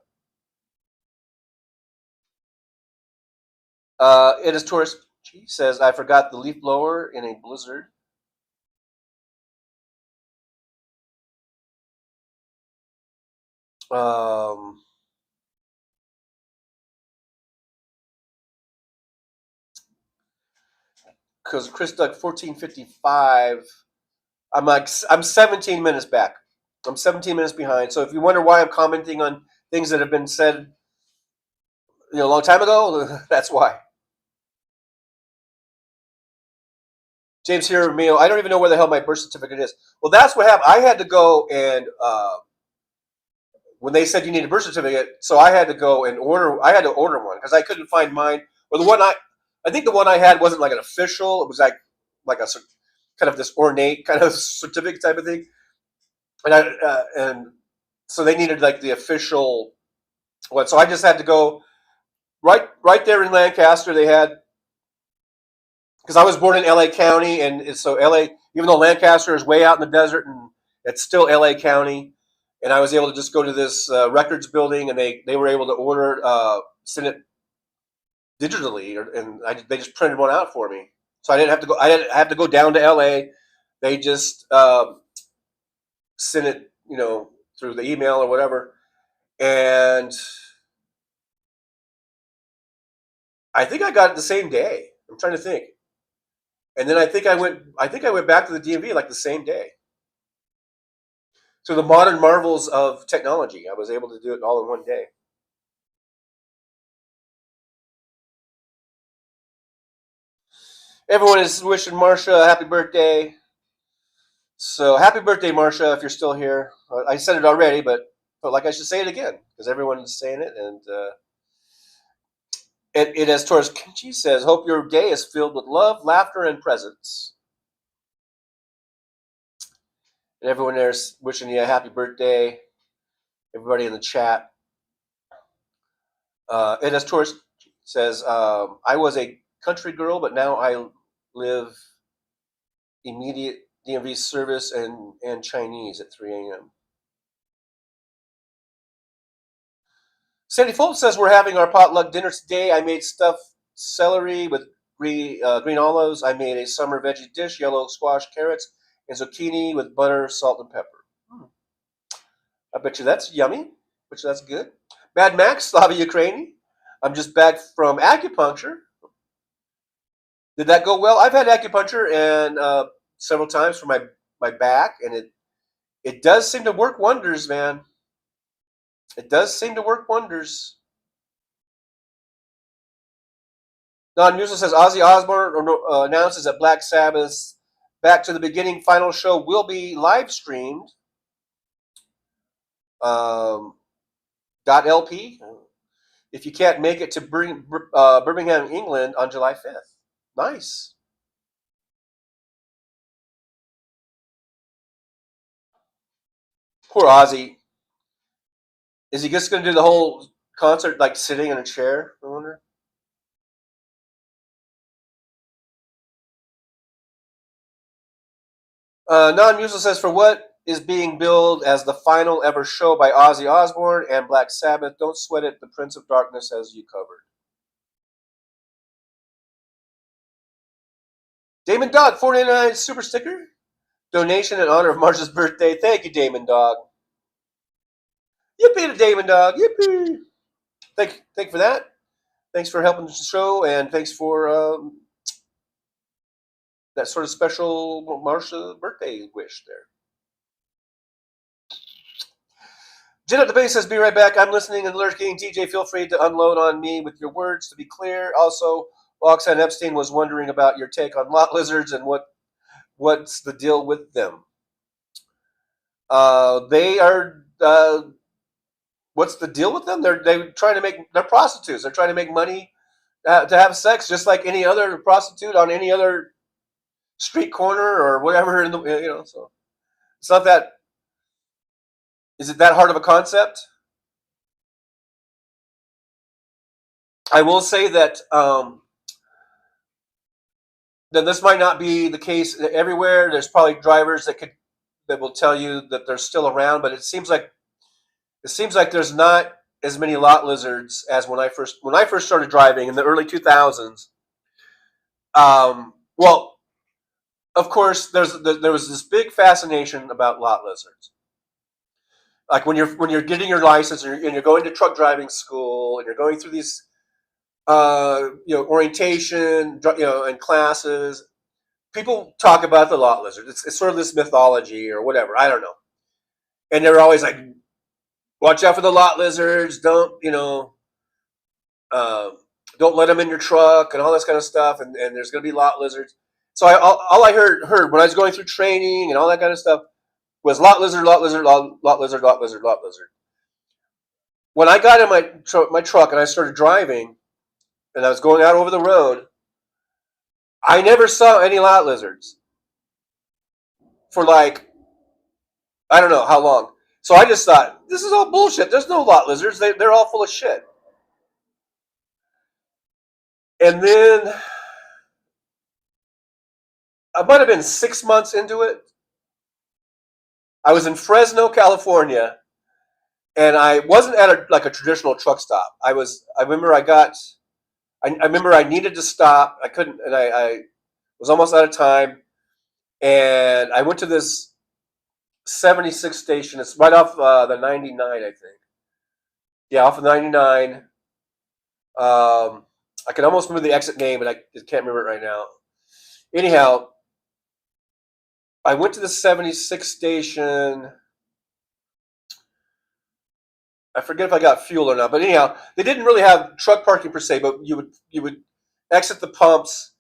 It is Taurus. She says, I forgot the leaf blower in a blizzard. Because Chris Duck 1455, I'm 17 minutes back. I'm 17 minutes behind. So if you wonder why I'm commenting on things that have been said, a long time ago, that's why. James here, Mio. I don't even know where the hell my birth certificate is. Well, that's what happened. I had to go and when they said you need a birth certificate, so I had to go and order. I had to order one because I couldn't find mine. Or the one I think the one I had wasn't like an official. It was like a kind of this ornate kind of certificate type of thing. And so they needed like the official one. So I just had to go right there in Lancaster. They had, because I was born in LA County, and so LA, even though Lancaster is way out in the desert, and it's still LA County, and I was able to just go to this records building, and they were able to order, send it digitally, and they just printed one out for me. So I didn't have to go. I didn't have to go down to LA. They just sent it, through the email or whatever, and I think I got it the same day. I'm trying to think. And then I think I went back to the DMV like the same day. So the modern marvels of technology, I was able to do it all in one day. Everyone is wishing Marsha a happy birthday. So happy birthday, Marsha, if you're still here. I said it already, but felt like I should say it again because everyone is saying it. And it as Taurus Kimchi says, hope your day is filled with love, laughter, and presence. And everyone there is wishing you a happy birthday. Everybody in the chat. It as Taurus says, I was a country girl, but now I live immediate DMV service and Chinese at 3 a.m. Sandy Foltz says we're having our potluck dinner today. I made stuffed celery with green olives. I made a summer veggie dish, yellow squash, carrots, and zucchini with butter, salt, and pepper. I bet you that's yummy. Bet you that's good. Mad Max, Slava Ukraini. I'm just back from acupuncture. Did that go well? I've had acupuncture and several times for my my back, and it does seem to work wonders, man. It does seem to work wonders. Non-Mutual says Ozzy Osbourne announces that Black Sabbath's Back to the Beginning final show will be live streamed. .lp. If you can't make it to Birmingham, England on July 5th. Nice. Poor Ozzy. Is he just going to do the whole concert like sitting in a chair, I wonder? Non-Mutual says, for what is being billed as the final ever show by Ozzy Osbourne and Black Sabbath, don't sweat it, the Prince of Darkness has you covered. Damon Dog, 499 super sticker. Donation in honor of Marsha's birthday. Thank you, Damon Dog. Yippee to Damon Dog. Yippee. Thank you for that. Thanks for helping the show, and thanks for that sort of special Marsha birthday wish there. Jen at the base says, be right back. I'm listening and lurking. DJ, feel free to unload on me with your words. To be clear, also, Roxanne Epstein was wondering about your take on lot lizards and what's the deal with them. They are. What's the deal with them? They're trying to they're prostitutes. They're trying to make money to have sex, just like any other prostitute on any other street corner or whatever. So it's not that. Is it that hard of a concept? I will say that then this might not be the case everywhere. There's probably drivers that will tell you that they're still around, but it seems like there's not as many lot lizards as when I first started driving in the early 2000s. Well, of course, there was this big fascination about lot lizards. Like when you're getting your license and you're going to truck driving school and you're going through these orientation and classes, people talk about the lot lizard. It's sort of this mythology or whatever, I don't know. And they're always like, watch out for the lot lizards, don't let them in your truck and all this kind of stuff, and there's going to be lot lizards. So all I heard when I was going through training and all that kind of stuff was lot lizard, lot lizard, lot lizard, lot lizard, lot lizard. When I got in my truck and I started driving and I was going out over the road, I never saw any lot lizards for like, I don't know how long. So I just thought, this is all bullshit. There's no lot lizards. They're all full of shit. And then I might have been 6 months into it. I was in Fresno, California, and I wasn't at a traditional truck stop. I remember I needed to stop. I couldn't, and I was almost out of time. And I went to this 76 station. It's right off the 99, I think. Yeah, off of 99. I can almost remember the exit name, but I can't remember it right now. Anyhow, I went to the 76 station. I forget if I got fuel or not, but anyhow, they didn't really have truck parking per se, but you would exit the pumps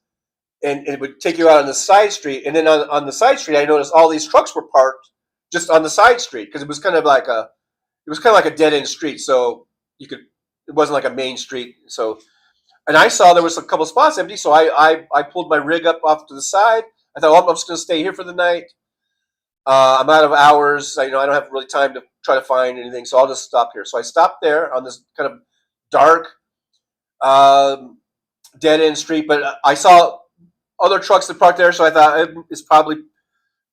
and it would take you out on the side street. And then on the side street, I noticed all these trucks were parked just on the side street because it was kind of like a dead end street. So it wasn't like a main street. So, and I saw there was a couple spots empty. So I pulled my rig up off to the side. I thought, well, I'm just going to stay here for the night. I'm out of hours. I don't have really time to try to find anything, so I'll just stop here. So I stopped there on this kind of dark, dead end street. But I saw other trucks that parked there, so I thought it's probably,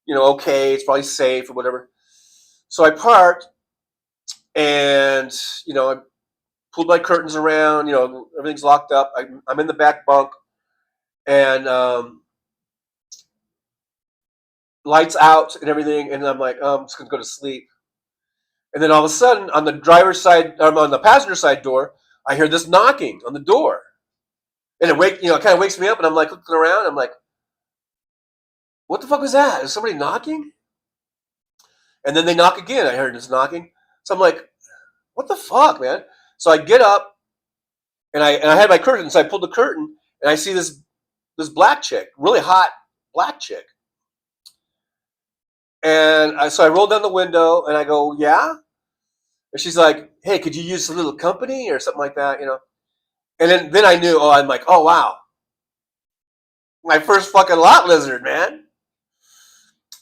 okay. It's probably safe or whatever. So I parked, and I pulled my curtains around. Everything's locked up. I'm in the back bunk, and lights out and everything, and I'm like, I'm just gonna go to sleep. And then all of a sudden, on the driver's side, on the passenger side door, I hear this knocking on the door, and it kind of wakes me up, and I'm like looking around. I'm like, what the fuck was that? Is somebody knocking? And then they knock again. I heard this knocking. So I'm like, what the fuck, man? So I get up, and I had my curtain, so I pulled the curtain, and I see this black chick, really hot black chick. And so I roll down the window, and I go, yeah? And she's like, hey, could you use a little company or something like that, you know? And then I knew, I'm like, oh, wow. My first fucking lot lizard, man.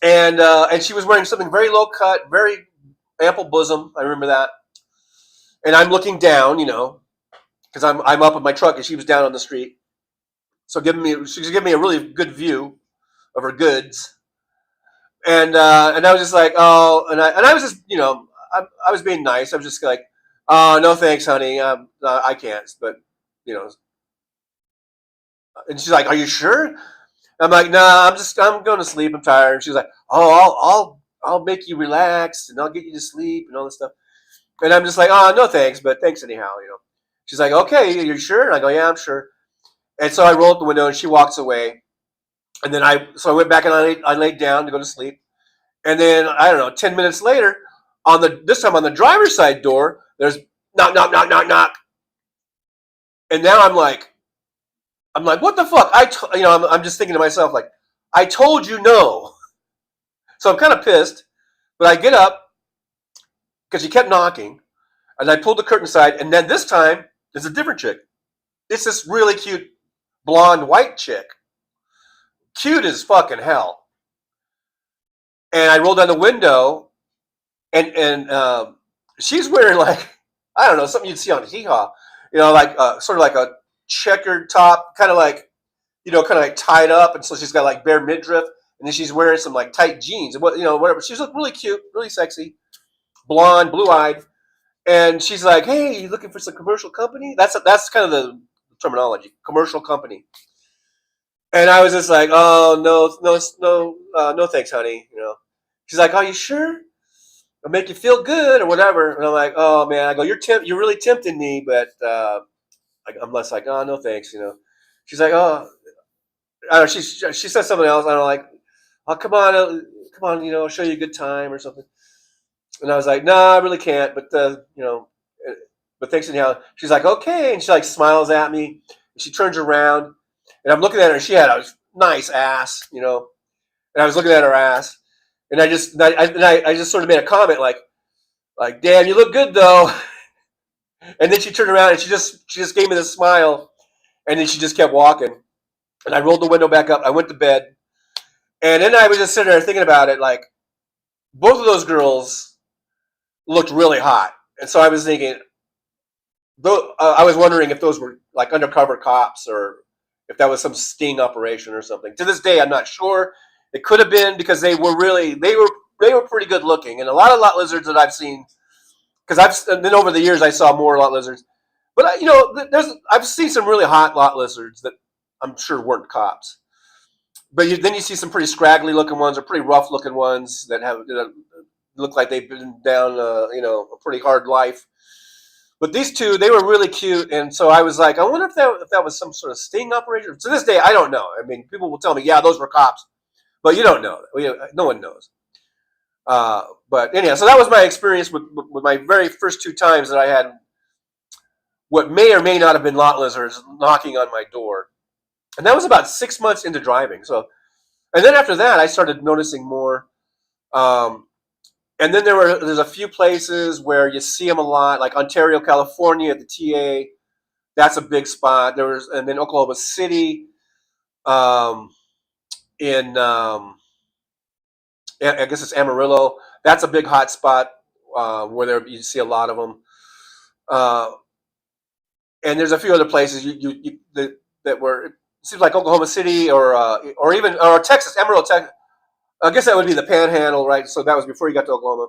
And she was wearing something very low cut, very ample bosom. I remember that. And I'm looking down, you know, because I'm up in my truck and she was down on the street. So she was giving me a really good view of her goods. And I was just like, oh, and I was just, you know, I was being nice. I was just like, oh, no thanks, honey. I can't. But, you know. And she's like, are you sure? I'm like, nah, I'm going to sleep. I'm tired. And she's like, oh, I'll make you relax and I'll get you to sleep and all this stuff. And I'm just like, oh, no thanks, but thanks anyhow, you know. She's like, okay, you're sure? And I go, yeah, I'm sure. And so I roll up the window and she walks away. And then I went back and I laid down to go to sleep. And then, I don't know, 10 minutes later, this time on the driver's side door, there's knock, knock, knock, knock, knock. And now I'm like, what the fuck? I'm just thinking to myself, like, I told you no. So I'm kind of pissed, but I get up because she kept knocking, and I pulled the curtain aside, and then this time there's a different chick. It's this really cute blonde white chick, cute as fucking hell. And I rolled down the window, and she's wearing like, I don't know, something you'd see on Hee Haw, you know, like sort of like a checkered top, kind of like, you know, kind of like tied up, and so she's got like bare midriff, and then she's wearing some like tight jeans and what, you know, whatever. She's looked really cute, really sexy, blonde, blue-eyed, and she's like, "Hey, you looking for some commercial company?" That's kind of the terminology, commercial company. And I was just like, "Oh no, thanks, honey." You know, she's like, "Are you sure? It'll make you feel good or whatever." And I'm like, "Oh man," I go, "You're really tempting me, but." I'm less like, oh, no thanks, you know. She's like, oh, I don't know, she said something else. I don't know, like, oh, come on, you know, I'll show you a good time or something. And I was like, no, I really can't, but you know, but thanks anyhow. She's like, okay, and she like smiles at me. And she turns around, and I'm looking at her, and she had a nice ass, you know. And I was looking at her ass, and I just sort of made a comment like, damn, you look good though. And then she turned around and she just gave me this smile, and then she just kept walking. And I rolled the window back up. I went to bed, and then I was just sitting there thinking about it. Like, both of those girls looked really hot, and so I was thinking, I was wondering if those were like undercover cops or if that was some sting operation or something. To this day, I'm not sure. It could have been because they were pretty good looking, and a lot of lot lizards that I've seen. Because then over the years I saw more lot lizards, but you know, I've seen some really hot lot lizards that I'm sure weren't cops. But then you see some pretty scraggly looking ones or pretty rough looking ones that look like they've been down you know, a pretty hard life. But these two, they were really cute, and so I was like, I wonder if that was some sort of sting operation. To this day, I don't know. I mean, people will tell me, yeah, those were cops, but you don't know. No one knows. But anyhow, so that was my experience with my very first two times that I had what may or may not have been lot lizards knocking on my door. And that was about 6 months into driving. So, and then after that, I started noticing more. And then there's a few places where you see them a lot, like Ontario, California at the TA. That's a big spot. And then Oklahoma City, I guess it's Amarillo. That's a big hot spot where you see a lot of them. And there's a few other places that were. It seems like Oklahoma City or even Texas, Amarillo, Texas. I guess that would be the Panhandle, right? So that was before you got to Oklahoma.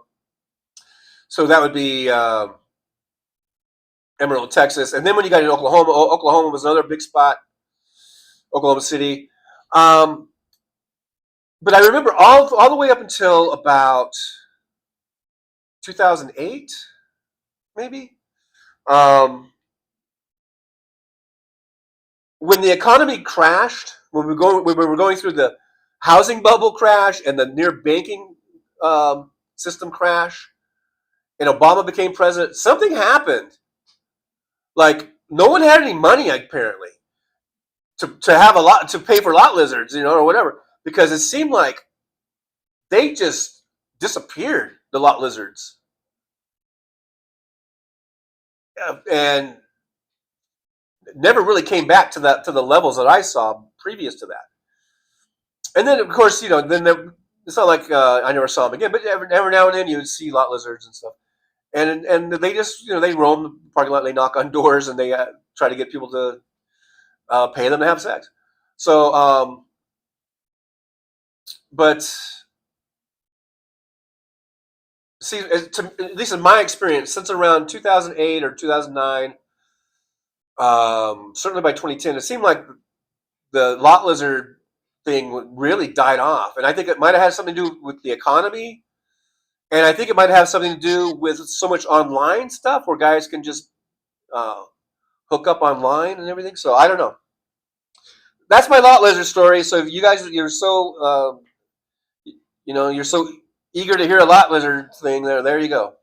So that would be Amarillo, Texas, and then when you got to Oklahoma was another big spot. Oklahoma City. But I remember all the way up until about 2008, maybe, when the economy crashed, when we were going through the housing bubble crash and the near banking system crash and Obama became president, something happened. Like, no one had any money, apparently, to have a lot, to pay for lot lizards, or whatever, because it seemed like they just disappeared, the lot lizards. And never really came back to the levels that I saw previous to that. And then, of course, it's not like I never saw them again, but every now and then you would see lot lizards and stuff. And they just, they roam the parking lot, they knock on doors, and they try to get people to pay them to have sex. So, but see, at least in my experience, since around 2008 or 2009, certainly by 2010, it seemed like the lot lizard thing really died off. And I think it might have had something to do with the economy. And I think it might have something to do with so much online stuff where guys can just hook up online and everything. So I don't know. That's my lot lizard story. So if you guys, you're so, you're so eager to hear a lot lizard thing, there you go.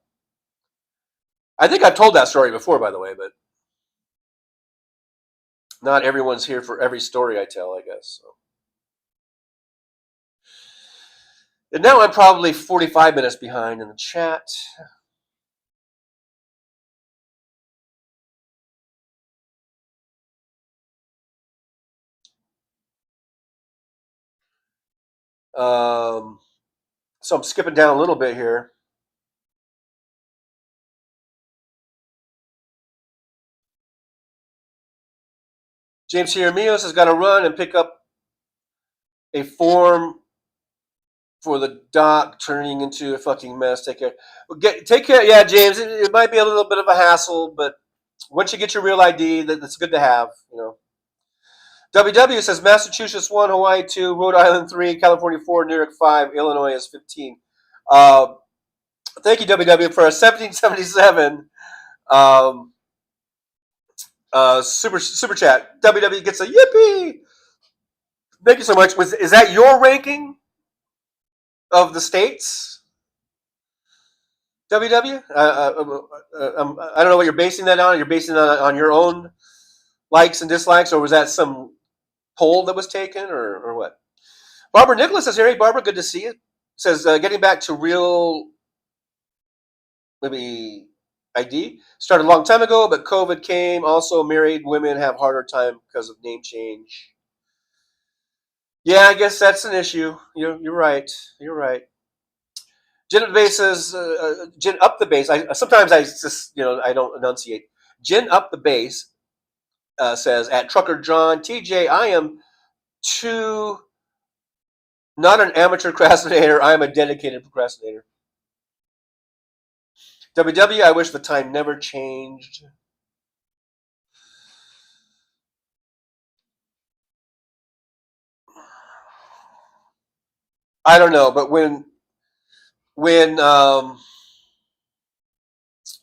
I think I've told that story before, by the way, but not everyone's here for every story I tell, I guess. So. And now I'm probably 45 minutes behind in the chat. So I'm skipping down a little bit here. James Hieremios has got to run and pick up a form for the doc, turning into a fucking mess. Take care. Take care. Yeah, James, it might be a little bit of a hassle, but once you get your real ID, that's good to have, WW says Massachusetts 1, Hawaii 2, Rhode Island 3, California 4, New York 5, Illinois is 15. Thank you, WW, for a 1777 super chat. WW gets a yippee. Thank you so much. Is that your ranking of the states? WW? I don't know what you're basing that on. You're basing that on your own likes and dislikes, or was that some poll that was taken, or what? Barbara Nicholas says, hey, Barbara, good to see you. Says, getting back to real, maybe ID. Started a long time ago, but COVID came. Also, married women have harder time because of name change. Yeah, I guess that's an issue. You're right. You're right. Gin up the base says, Gin up the base. Sometimes I just, I don't enunciate. Gin up the base says, at Trucker John, TJ, I am not an amateur procrastinator. I am a dedicated procrastinator. WW, I wish the time never changed. I don't know, but when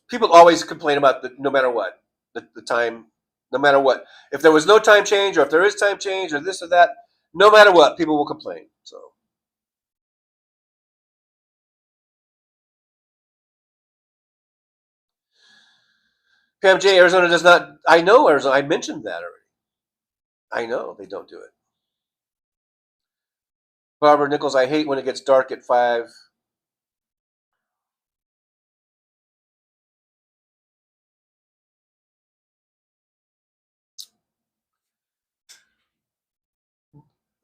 people always complain about no matter what, the time, no matter what. If there was no time change, or if there is time change, or this or that, no matter what, people will complain. So. Pam J, Arizona does not. I know Arizona. I mentioned that already. I know they don't do it. Barbara Nichols, I hate when it gets dark at 5.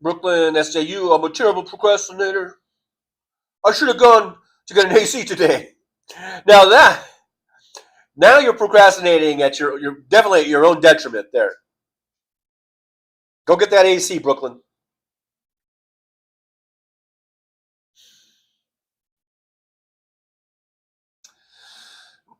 Brooklyn SJU, I'm a terrible procrastinator. I should have gone to get an AC today. Now you're procrastinating at you're definitely at your own detriment there. Go get that AC, Brooklyn.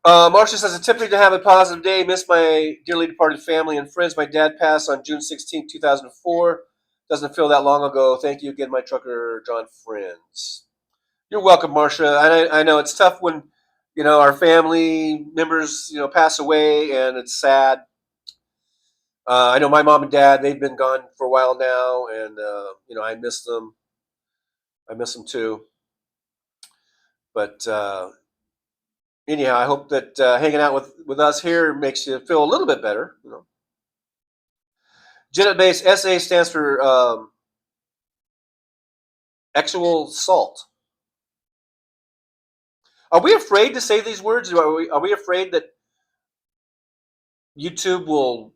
Marcia says, attempting to have a positive day. Miss my dearly departed family and friends. My dad passed on June 16, 2004. Doesn't feel that long ago. Thank you again, my trucker John friends. You're welcome, Marcia. I know it's tough when, our family members, pass away, and it's sad. I know my mom and dad, they've been gone for a while now, and, I miss them. I miss them too. But anyhow, I hope that hanging out with us here makes you feel a little bit better. You know, Genet-based SA stands for actual salt. Are we afraid to say these words? Are we afraid that YouTube will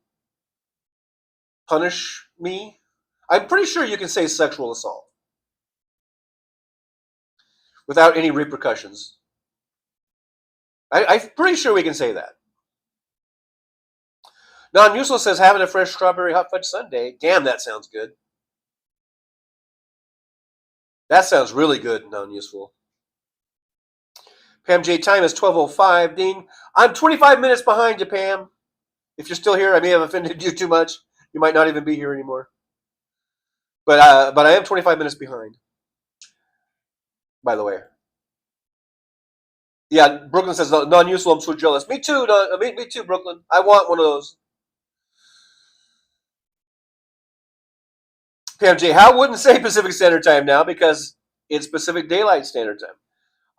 punish me? I'm pretty sure you can say sexual assault without any repercussions. I'm pretty sure we can say that. Non-Useful says having a fresh strawberry hot fudge sundae. Damn, that sounds good. That sounds really good, Non-Useful. Pam J. Time is 12:05. Dean, I'm 25 minutes behind you, Pam. If you're still here, I may have offended you too much. You might not even be here anymore. But I am 25 minutes behind. By the way. Yeah, Brooklyn says Non-Useful. I'm so jealous. Me too. Me too, Brooklyn. I want one of those. Pam J. Hal wouldn't say Pacific Standard Time now because it's Pacific Daylight Standard Time.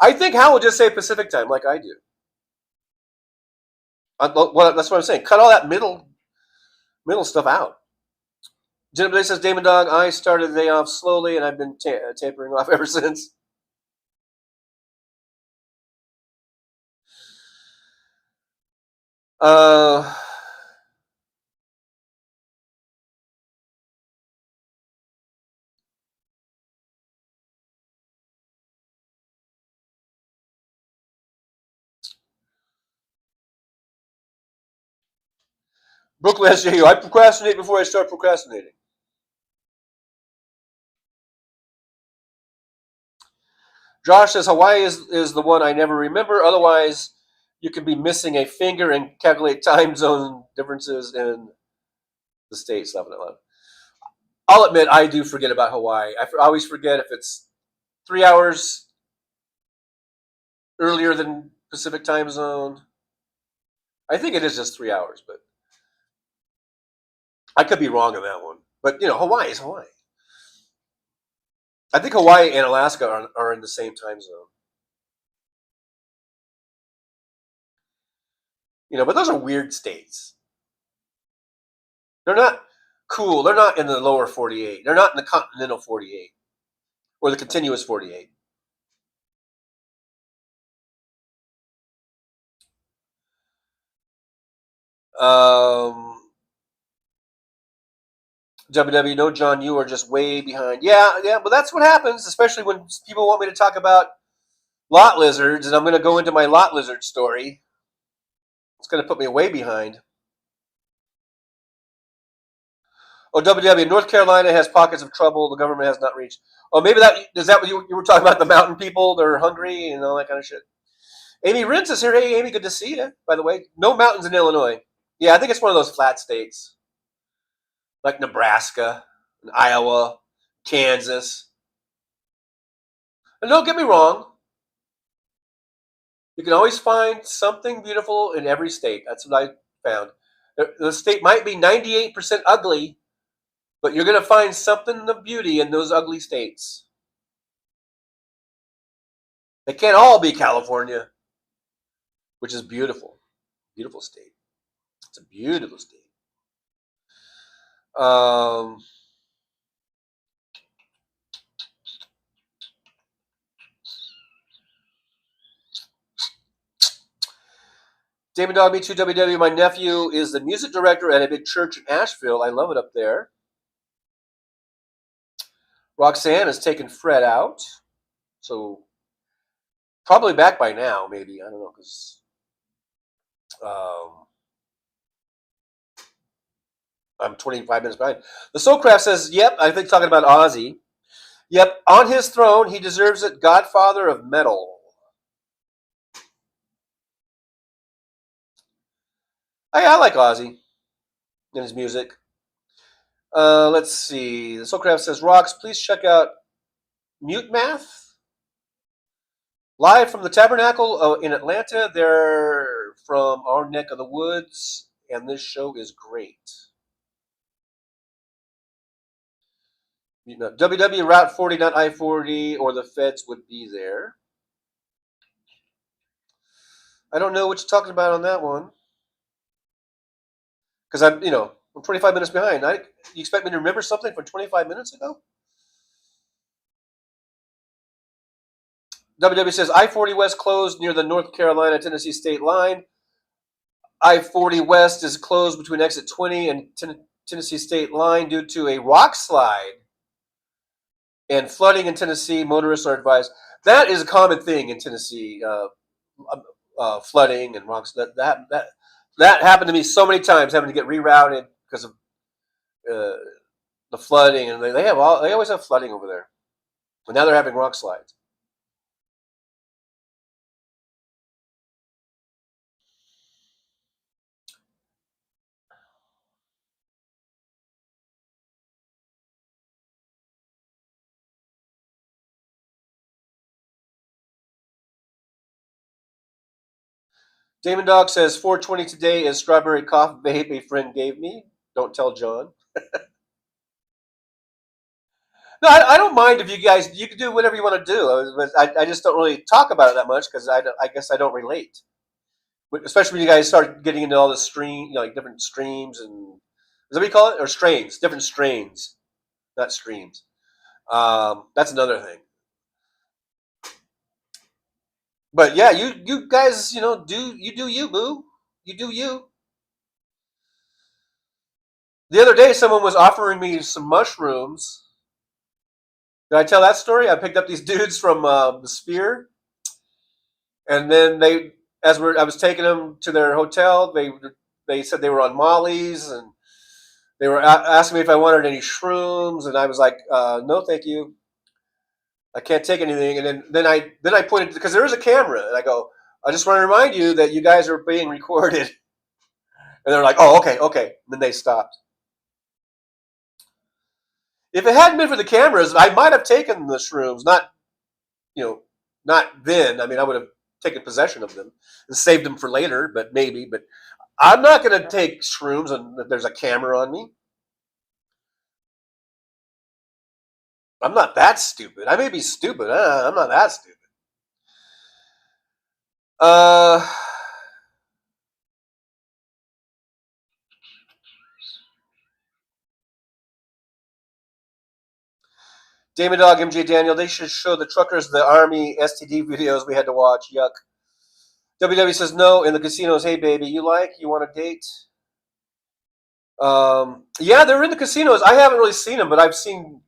I think Hal would just say Pacific Time like I do. That's what I'm saying. Cut all that middle stuff out. Jennifer says, Damon Dog, I started the day off slowly and I've been tapering off ever since. Brooklyn SJU, I procrastinate before I start procrastinating. Josh says Hawaii is the one I never remember. Otherwise, you could be missing a finger and calculate time zone differences in the states. I'll admit I do forget about Hawaii. I always forget if it's 3 hours earlier than Pacific time zone. I think it is just 3 hours, but I could be wrong on that one. But, you know, Hawaii is Hawaii. I think Hawaii and Alaska are in the same time zone. You know, but those are weird states. They're not cool. They're not in the lower 48. They're not in the continental 48 or the continuous 48. WW, no, John, you are just way behind. Yeah, but that's what happens, especially when people want me to talk about lot lizards, and I'm going to go into my lot lizard story. It's going to put me way behind. Oh, WW, North Carolina has pockets of trouble the government has not reached. Oh, maybe is that what you were talking about, the mountain people? They're hungry and all that kind of shit. Amy Rintz is here. Hey, Amy, good to see you, by the way. No mountains in Illinois. Yeah, I think it's one of those flat states. Like Nebraska, and Iowa, Kansas. And don't get me wrong. You can always find something beautiful in every state. That's what I found. The state might be 98% ugly, but you're going to find something of beauty in those ugly states. They can't all be California, which is beautiful. Beautiful state. It's a beautiful state. Damon Dog, me too, WW. My nephew is the music director at a big church in Asheville. I love it up there. Roxanne has taken Fred out. So probably back by now, maybe. I don't know, because I'm 25 minutes behind. The Soulcraft says, yep, I think talking about Ozzy. Yep, on his throne, he deserves it. Godfather of metal. I like Ozzy and his music. Let's see. The Soulcraft says, Rocks, please check out Mute Math. Live from the Tabernacle in Atlanta. They're from our neck of the woods, and this show is great. WW Route 40, not I-40, or the feds would be there. I don't know what you're talking about on that one. Because I'm 25 minutes behind. You expect me to remember something from 25 minutes ago? WW says I-40 West closed near the North Carolina-Tennessee state line. I-40 West is closed between exit 20 and Tennessee state line due to a rock slide and flooding in Tennessee. Motorists are advised. That is a common thing in Tennessee. Flooding and rocks. That happened to me so many times, having to get rerouted because of the flooding, and they always have flooding over there. But now they're having rock slides. Damon Dog says 420 today is strawberry cough vape a friend gave me. Don't tell John. No, I don't mind if you can do whatever you want to do. I just don't really talk about it that much because I guess I don't relate. Especially when you guys start getting into all the stream, like different streams and is that what you call it? Or strains, different strains, not streams. That's another thing. But yeah, you guys, do you, boo. You do you. The other day, someone was offering me some mushrooms. Did I tell that story? I picked up these dudes from the Sphere, and then I was taking them to their hotel. They said they were on Molly's, and they were asking me if I wanted any shrooms, and I was like, no, thank you. I can't take anything. And then I pointed, because there is a camera, and I go, I just want to remind you that you guys are being recorded. And they're like, oh, okay. And then they stopped. If it hadn't been for the cameras, I might have taken the shrooms. Not then. I mean, I would have taken possession of them and saved them for later, but maybe. But I'm not going to take shrooms and there's a camera on me. I'm not that stupid. I may be stupid. I'm not that stupid. Damon Dog, MJ Daniel, they should show the truckers the Army STD videos we had to watch. Yuck. WW says no in the casinos. Hey, baby, you want a date? Yeah, they're in the casinos. I haven't really seen them, but I've seen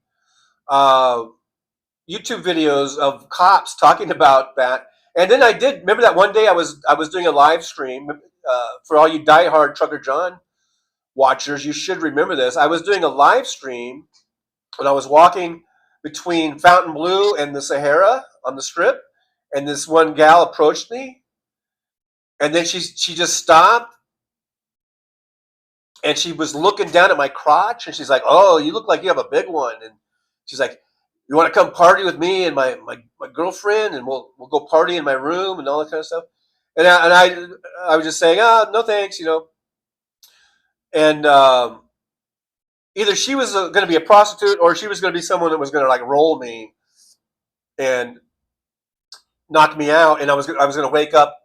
YouTube videos of cops talking about that. And then I did remember that one day I was doing a live stream for all you diehard Trucker John watchers. You should remember this. I was doing a live stream when I was walking between Fontainebleau and the Sahara on the Strip, and this one gal approached me, and then she just stopped, and she was looking down at my crotch, and she's like, "Oh, you look like you have a big one," and she's like, "You want to come party with me and my girlfriend, and we'll go party in my room and all that kind of stuff." And I was just saying, no thanks, and either she was going to be a prostitute or she was going to be someone that was going to like roll me and knock me out, and I was going to wake up,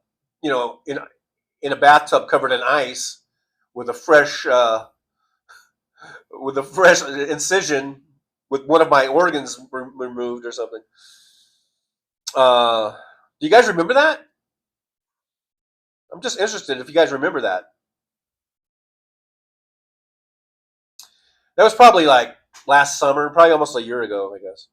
in a bathtub covered in ice with a fresh incision with one of my organs removed or something. Do you guys remember that? I'm just interested if you guys remember that. That was probably like last summer, probably almost a year ago, I guess.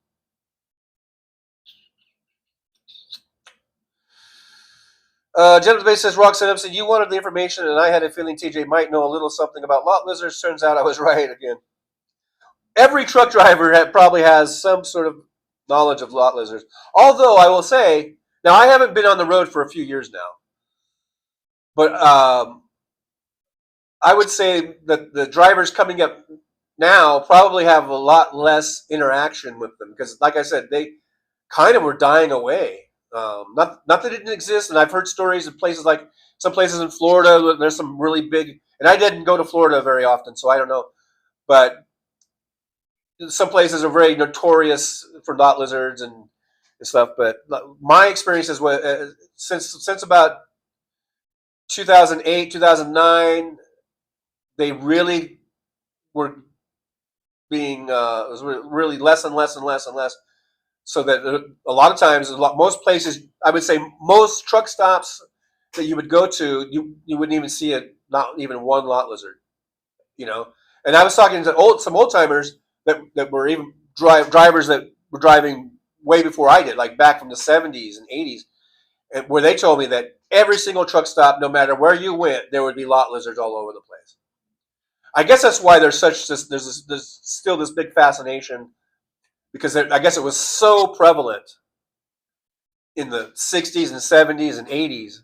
Gentleman's Base says, Roxanne Upson, you wanted the information, and I had a feeling TJ might know a little something about lot lizards. Turns out I was right again. Every truck driver probably has some sort of knowledge of lot lizards. Although I will say, now I haven't been on the road for a few years now, but I would say that the drivers coming up now probably have a lot less interaction with them because, like I said, they kind of were dying away. Not that it didn't exist, and I've heard stories of places like some places in Florida. There's some really big, and I didn't go to Florida very often, so I don't know. But some places are very notorious for lot lizards and stuff. But my experience is since about 2008, 2009, they really were being, it was really less and less and less and less. So that a lot of times, most places, I would say most truck stops that you would go to, you wouldn't even see not even one lot lizard, you know. And I was talking to some old timers that were even drivers that were driving way before I did, like back from the 70s and 80s, and where they told me that every single truck stop, no matter where you went, there would be lot lizards all over the place. I guess that's why there's still this big fascination, because I guess it was so prevalent in the 60s and 70s and 80s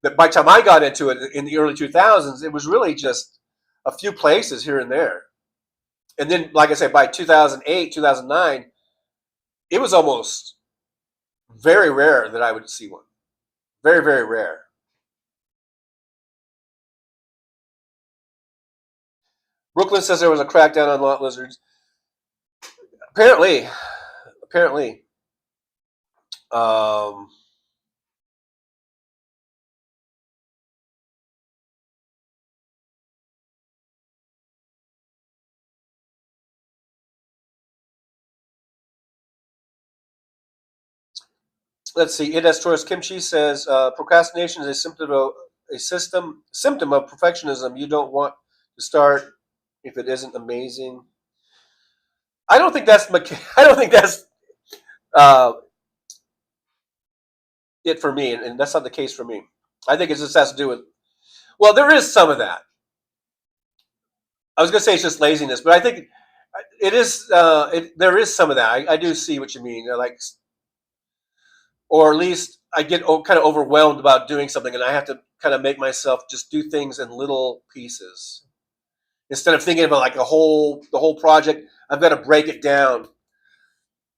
that by the time I got into it in the early 2000s, it was really just a few places here and there. And then, like I said, by 2008, 2009, it was almost very rare that I would see one. Very, very rare. Brooklyn says there was a crackdown on lot lizards. Apparently. Let's see. It as Taurus Kimchi says procrastination is a symptom of perfectionism. You don't want to start if it isn't amazing. I don't think that's it for me, and that's not the case for me. I think it just has to do with, well, there is some of that. I was going to say it's just laziness, but I think it is. There is some of that. I do see what you mean. Like, or at least I get kind of overwhelmed about doing something, and I have to kind of make myself just do things in little pieces instead of thinking about like the whole project. I've got to break it down,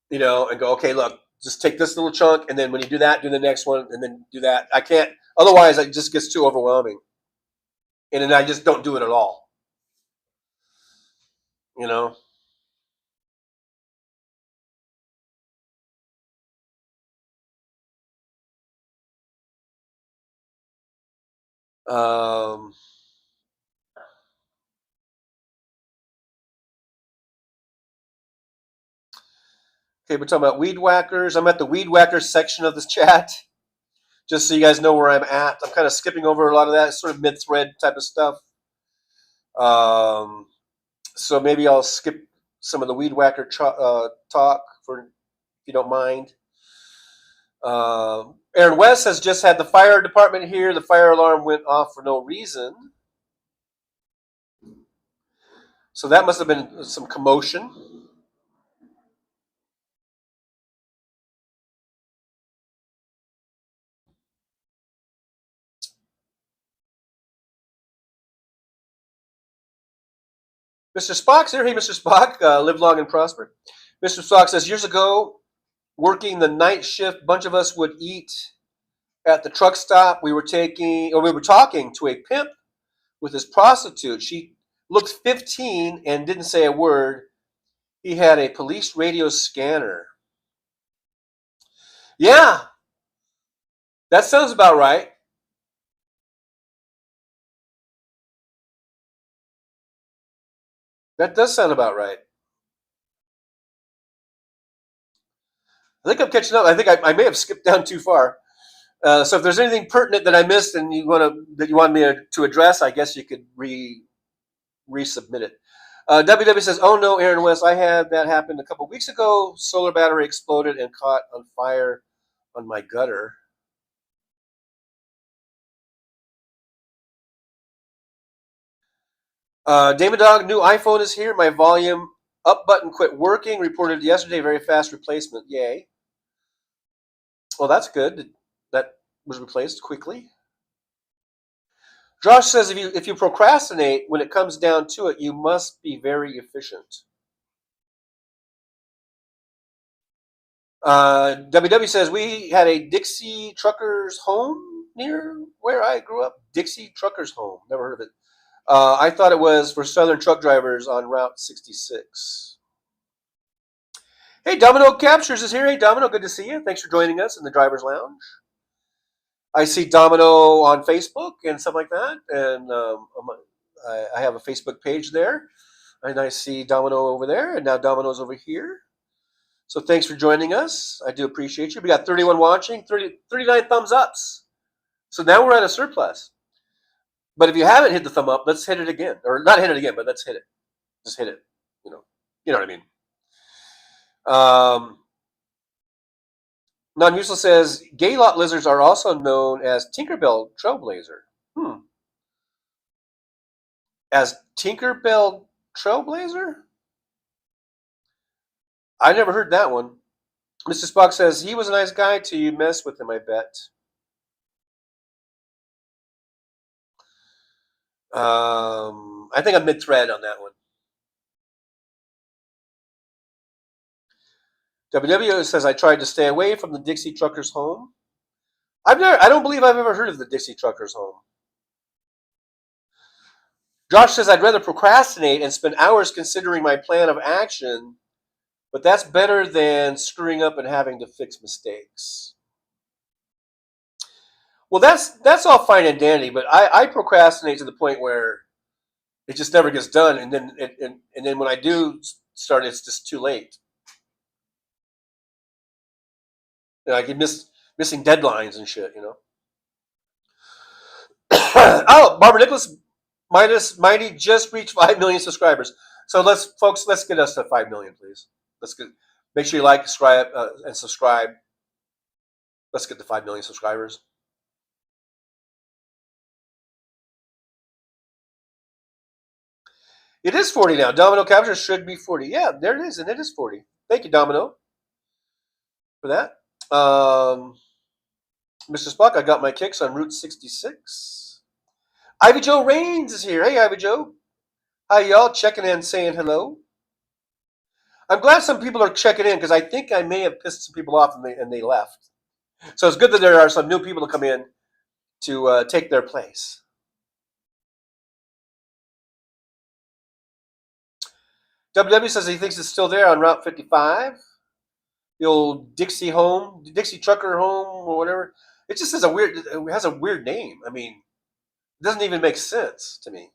and go, okay, look, just take this little chunk, and then when you do that, do the next one, and then do that. I can't. Otherwise, it just gets too overwhelming, and then I just don't do it at all. Okay, we're talking about weed whackers. I'm at the weed whackers section of this chat, just so you guys know where I'm at. I'm kind of skipping over a lot of that sort of mid-thread type of stuff. So maybe I'll skip some of the weed whacker talk for, if you don't mind. Aaron West has just had the fire department here. The fire alarm went off for no reason. So that must have been some commotion. Mr. Spock's here. Hey, Mr. Spock, live long and prosper. Mr. Spock says, years ago, working the night shift, a bunch of us would eat at the truck stop. We were talking to a pimp with his prostitute. She looked 15 and didn't say a word. He had a police radio scanner. Yeah, that sounds about right. That does sound about right. I think I'm catching up. I think I may have skipped down too far. So if there's anything pertinent that I missed and you want me to address, I guess you could resubmit it. WW says, oh no, Aaron West, I had that happen a couple weeks ago. Solar battery exploded and caught on fire on my gutter. Damon Dog, new iPhone is here. My volume up button quit working. Reported yesterday, very fast replacement. Yay. Well, that's good. That was replaced quickly. Josh says if you procrastinate, when it comes down to it, you must be very efficient. WW says we had a Dixie Truckers home near where I grew up. Dixie Truckers home. Never heard of it. I thought it was for Southern truck drivers on Route 66. Hey, Domino Captures is here. Hey, Domino, good to see you. Thanks for joining us in the Driver's Lounge. I see Domino on Facebook and stuff like that, and I have a Facebook page there, and I see Domino over there, and now Domino's over here. So thanks for joining us. I do appreciate you. We got 31 watching, 39 thumbs ups. So now we're at a surplus. But if you haven't hit the thumb up, let's hit it again, or not hit it again, but let's hit it. Just hit it. You know what I mean. Non-useless says, gay lot lizards are also known as Tinkerbell Trailblazer. As Tinkerbell Trailblazer? I never heard that one. Mr. Spock says, he was a nice guy till you mess with him, I bet. I think I'm mid-thread on that one. WW says, I tried to stay away from the Dixie Truckers' home. I don't believe I've ever heard of the Dixie Truckers' home. Josh says, I'd rather procrastinate and spend hours considering my plan of action, but that's better than screwing up and having to fix mistakes. Well, that's all fine and dandy, but I procrastinate to the point where it just never gets done, and then when I do start, it's just too late. I get missing deadlines and shit, Oh, Barbara Nicholas Mighty just reached 5 million subscribers. So let's get us to 5 million, please. Make sure you like, subscribe, and subscribe. Let's get to 5 million subscribers. It is 40 now. Domino Capture should be 40. Yeah, there it is, and it is 40. Thank you, Domino, for that. Mr. Spock, I got my kicks on Route 66. Ivy Joe Rains is here. Hey, Ivy Joe. Hi, y'all. Checking in, saying hello. I'm glad some people are checking in because I think I may have pissed some people off and they left. So it's good that there are some new people to come in to take their place. WW says he thinks it's still there on Route 55. The old Dixie home, Dixie Trucker home, or whatever. It just has a weird name. I mean, it doesn't even make sense to me.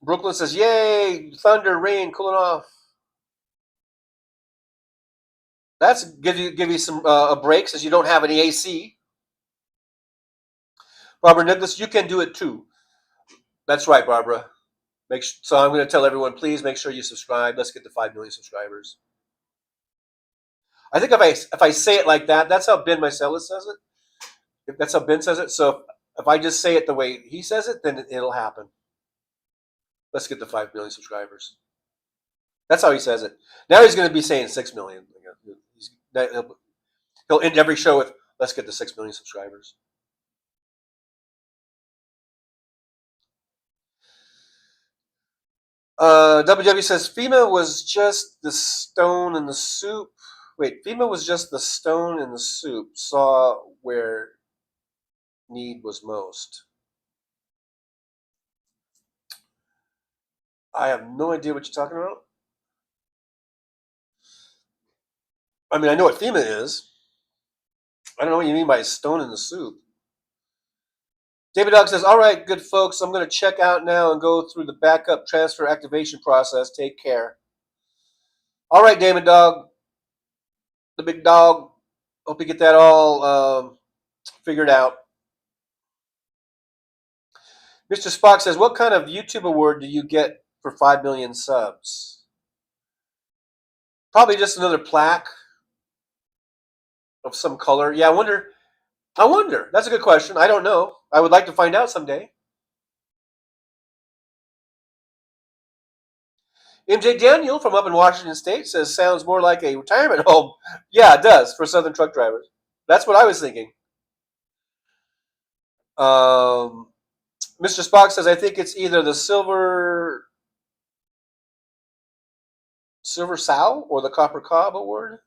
Brooklyn says, "Yay, thunder, rain, cooling off." That's give you some a break since you don't have any AC. Barbara Nicholas, you can do it too. That's right, Barbara. So I'm going to tell everyone, please make sure you subscribe. Let's get to 5 million subscribers. I think if I say it like that, that's how Ben Mycelis says it. That's how Ben says it. So if I just say it the way he says it, then it'll happen. Let's get to 5 million subscribers. That's how he says it. Now he's going to be saying 6 million. He'll end every show with, let's get to 6 million subscribers. WW says FEMA was just the stone in the soup. Wait, FEMA was just the stone in the soup. Saw where need was most. I have no idea what you're talking about. I mean, I know what FEMA is. I don't know what you mean by stone in the soup. David Dog says, all right, good folks, I'm going to check out now and go through the backup transfer activation process. Take care. All right, David Dog, the big dog. Hope you get that all figured out. Mr. Spock says, what kind of YouTube award do you get for 5 million subs? Probably just another plaque of some color. Yeah, I wonder. That's a good question. I don't know. I would like to find out someday. MJ Daniel from up in Washington State says, sounds more like a retirement home. Yeah, it does for Southern truck drivers. That's what I was thinking. Mr. Spock says, I think it's either the Silver Sow or the Copper Cob Award.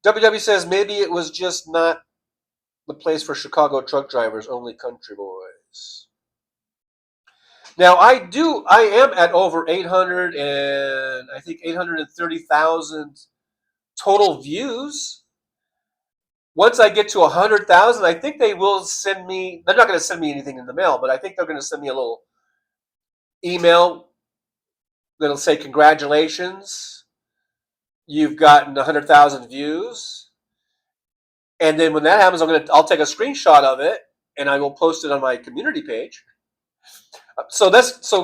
WW says, maybe it was just not the place for Chicago truck drivers, only country boys. Now I am at over 800 and I think 830,000 total views. Once I get to 100,000, I think they will send me. They're not going to send me anything in the mail, but I think they're going to send me a little email that'll say congratulations, you've gotten 100,000 views. And then when that happens, I'll take a screenshot of it and I will post it on my community page. So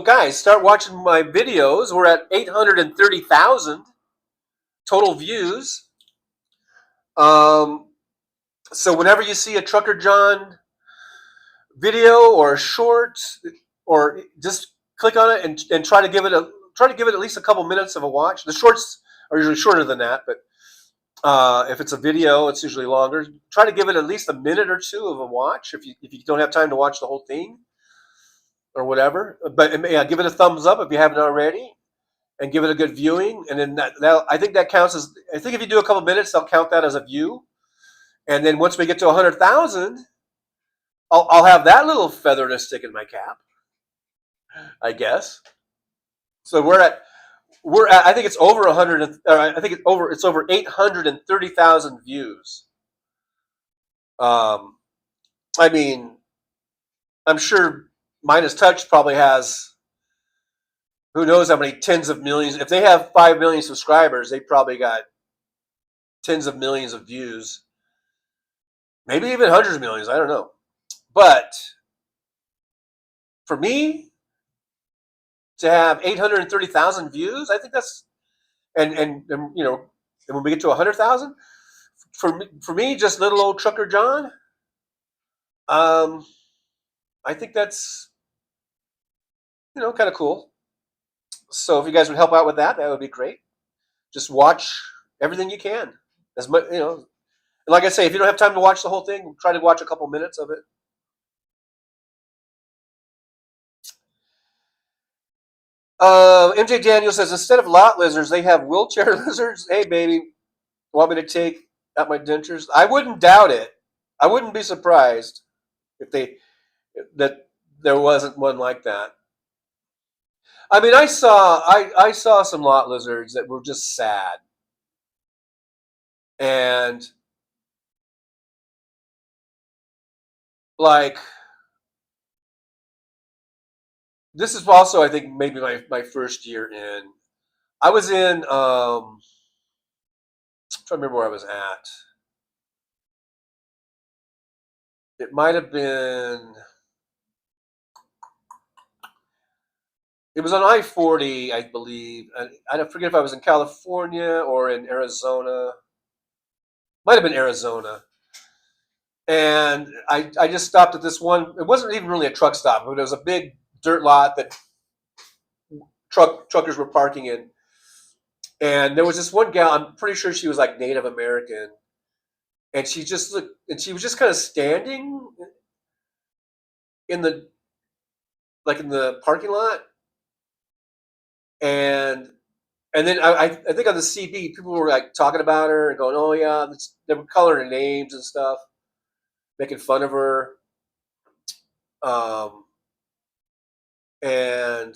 guys, start watching my videos. We're at 830,000 total views. So whenever you see a Trucker John video or a short, or just click on it and try to give it at least a couple minutes of a watch. The shorts are usually shorter than that, but if it's a video, it's usually longer. Try to give it at least a minute or two of a watch if you don't have time to watch the whole thing or whatever. But yeah, give it a thumbs up if you haven't already, and give it a good viewing. And then I think that counts as. I think if you do a couple minutes, they'll count that as a view. And then once we get to 100,000, I'll have that little feather to stick in my cap, I guess. So we're at I think it's over 100. I think it's over 830,000 views. I mean, I'm sure Midas Touch probably has, who knows how many tens of millions. If they have 5 million subscribers, they probably got tens of millions of views. Maybe even hundreds of millions. I don't know. But for me to have 830,000 views, I think that's, and you know, and when we get to 100,000, for me, just little old Trucker John, I think that's, you know, kind of cool. So if you guys would help out with that, that would be great. Just watch everything you can, as much, you know. And like I say, if you don't have time to watch the whole thing, try to watch a couple minutes of it. MJ Daniel says, instead of lot lizards, they have wheelchair lizards. Hey, baby, want me to take out my dentures? I wouldn't doubt it. I wouldn't be surprised if that there wasn't one like that. I mean, I saw some lot lizards that were just sad. And like, this is also, I think, maybe my first year in. I was in, I'm trying to remember where I was at. It might have been, it was on I-40, I believe. I don't forget if I was in California or in Arizona. Might have been Arizona. And I just stopped at this one. It wasn't even really a truck stop, but it was a big dirt lot that truckers were parking in. And there was this one gal, I'm pretty sure she was like Native American. And she just looked, and she was just kind of standing in the parking lot. And then I think on the CB, people were like talking about her and going, oh yeah, they were calling her names and stuff, making fun of her. And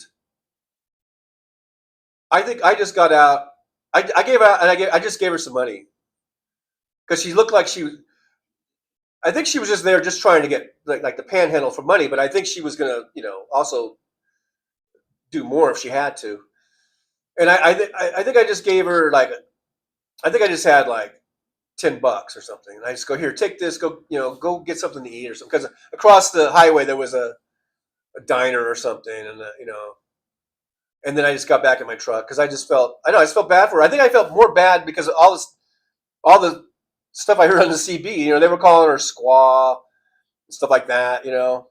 I think I just got out. I gave out, and I just gave her some money because she looked like she was. I think she was just there, just trying to get like the panhandle for money. But I think she was gonna, you know, also do more if she had to. And I think I just gave her like, I think I just had like $10 or something. And I just go, here, take this, go, you know, go get something to eat or something. Because across the highway there was a diner or something, and you know. And then I just got back in my truck because I just felt bad for her. I think I felt more bad because of all the stuff I heard on the CB. You know, they were calling her squaw and stuff like that. You know,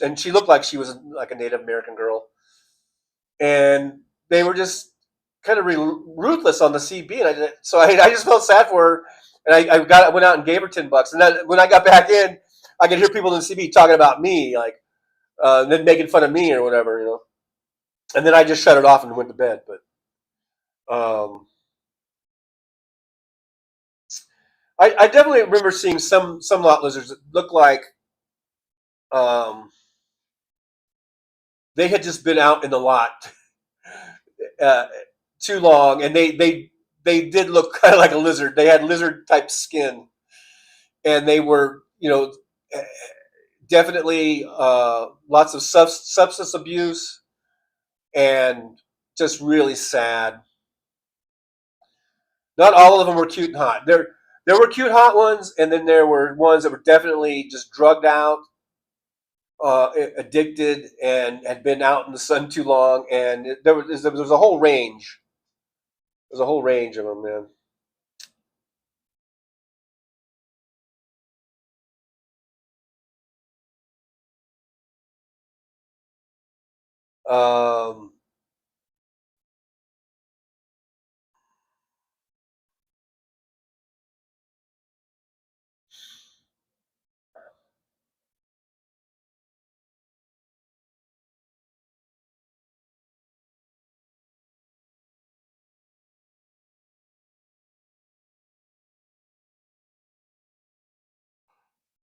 and she looked like she was like a Native American girl, and they were just kind of ruthless on the CB. And so I just felt sad for her, and I went out and gave her $10. And then when I got back in, I could hear people in the CB talking about me, like then making fun of me or whatever, you know. And then I just shut it off and went to bed. But I definitely remember seeing some lot lizards that look like they they had just been out in the lot too long, and they did look kind of like a lizard. They had lizard type skin, and they were, definitely lots of substance abuse, and just really sad. Not all of them were cute and hot. There were cute hot ones, and then there were ones that were definitely just drugged out, addicted, and had been out in the sun too long. And there was a whole range. There's a whole range of them, man.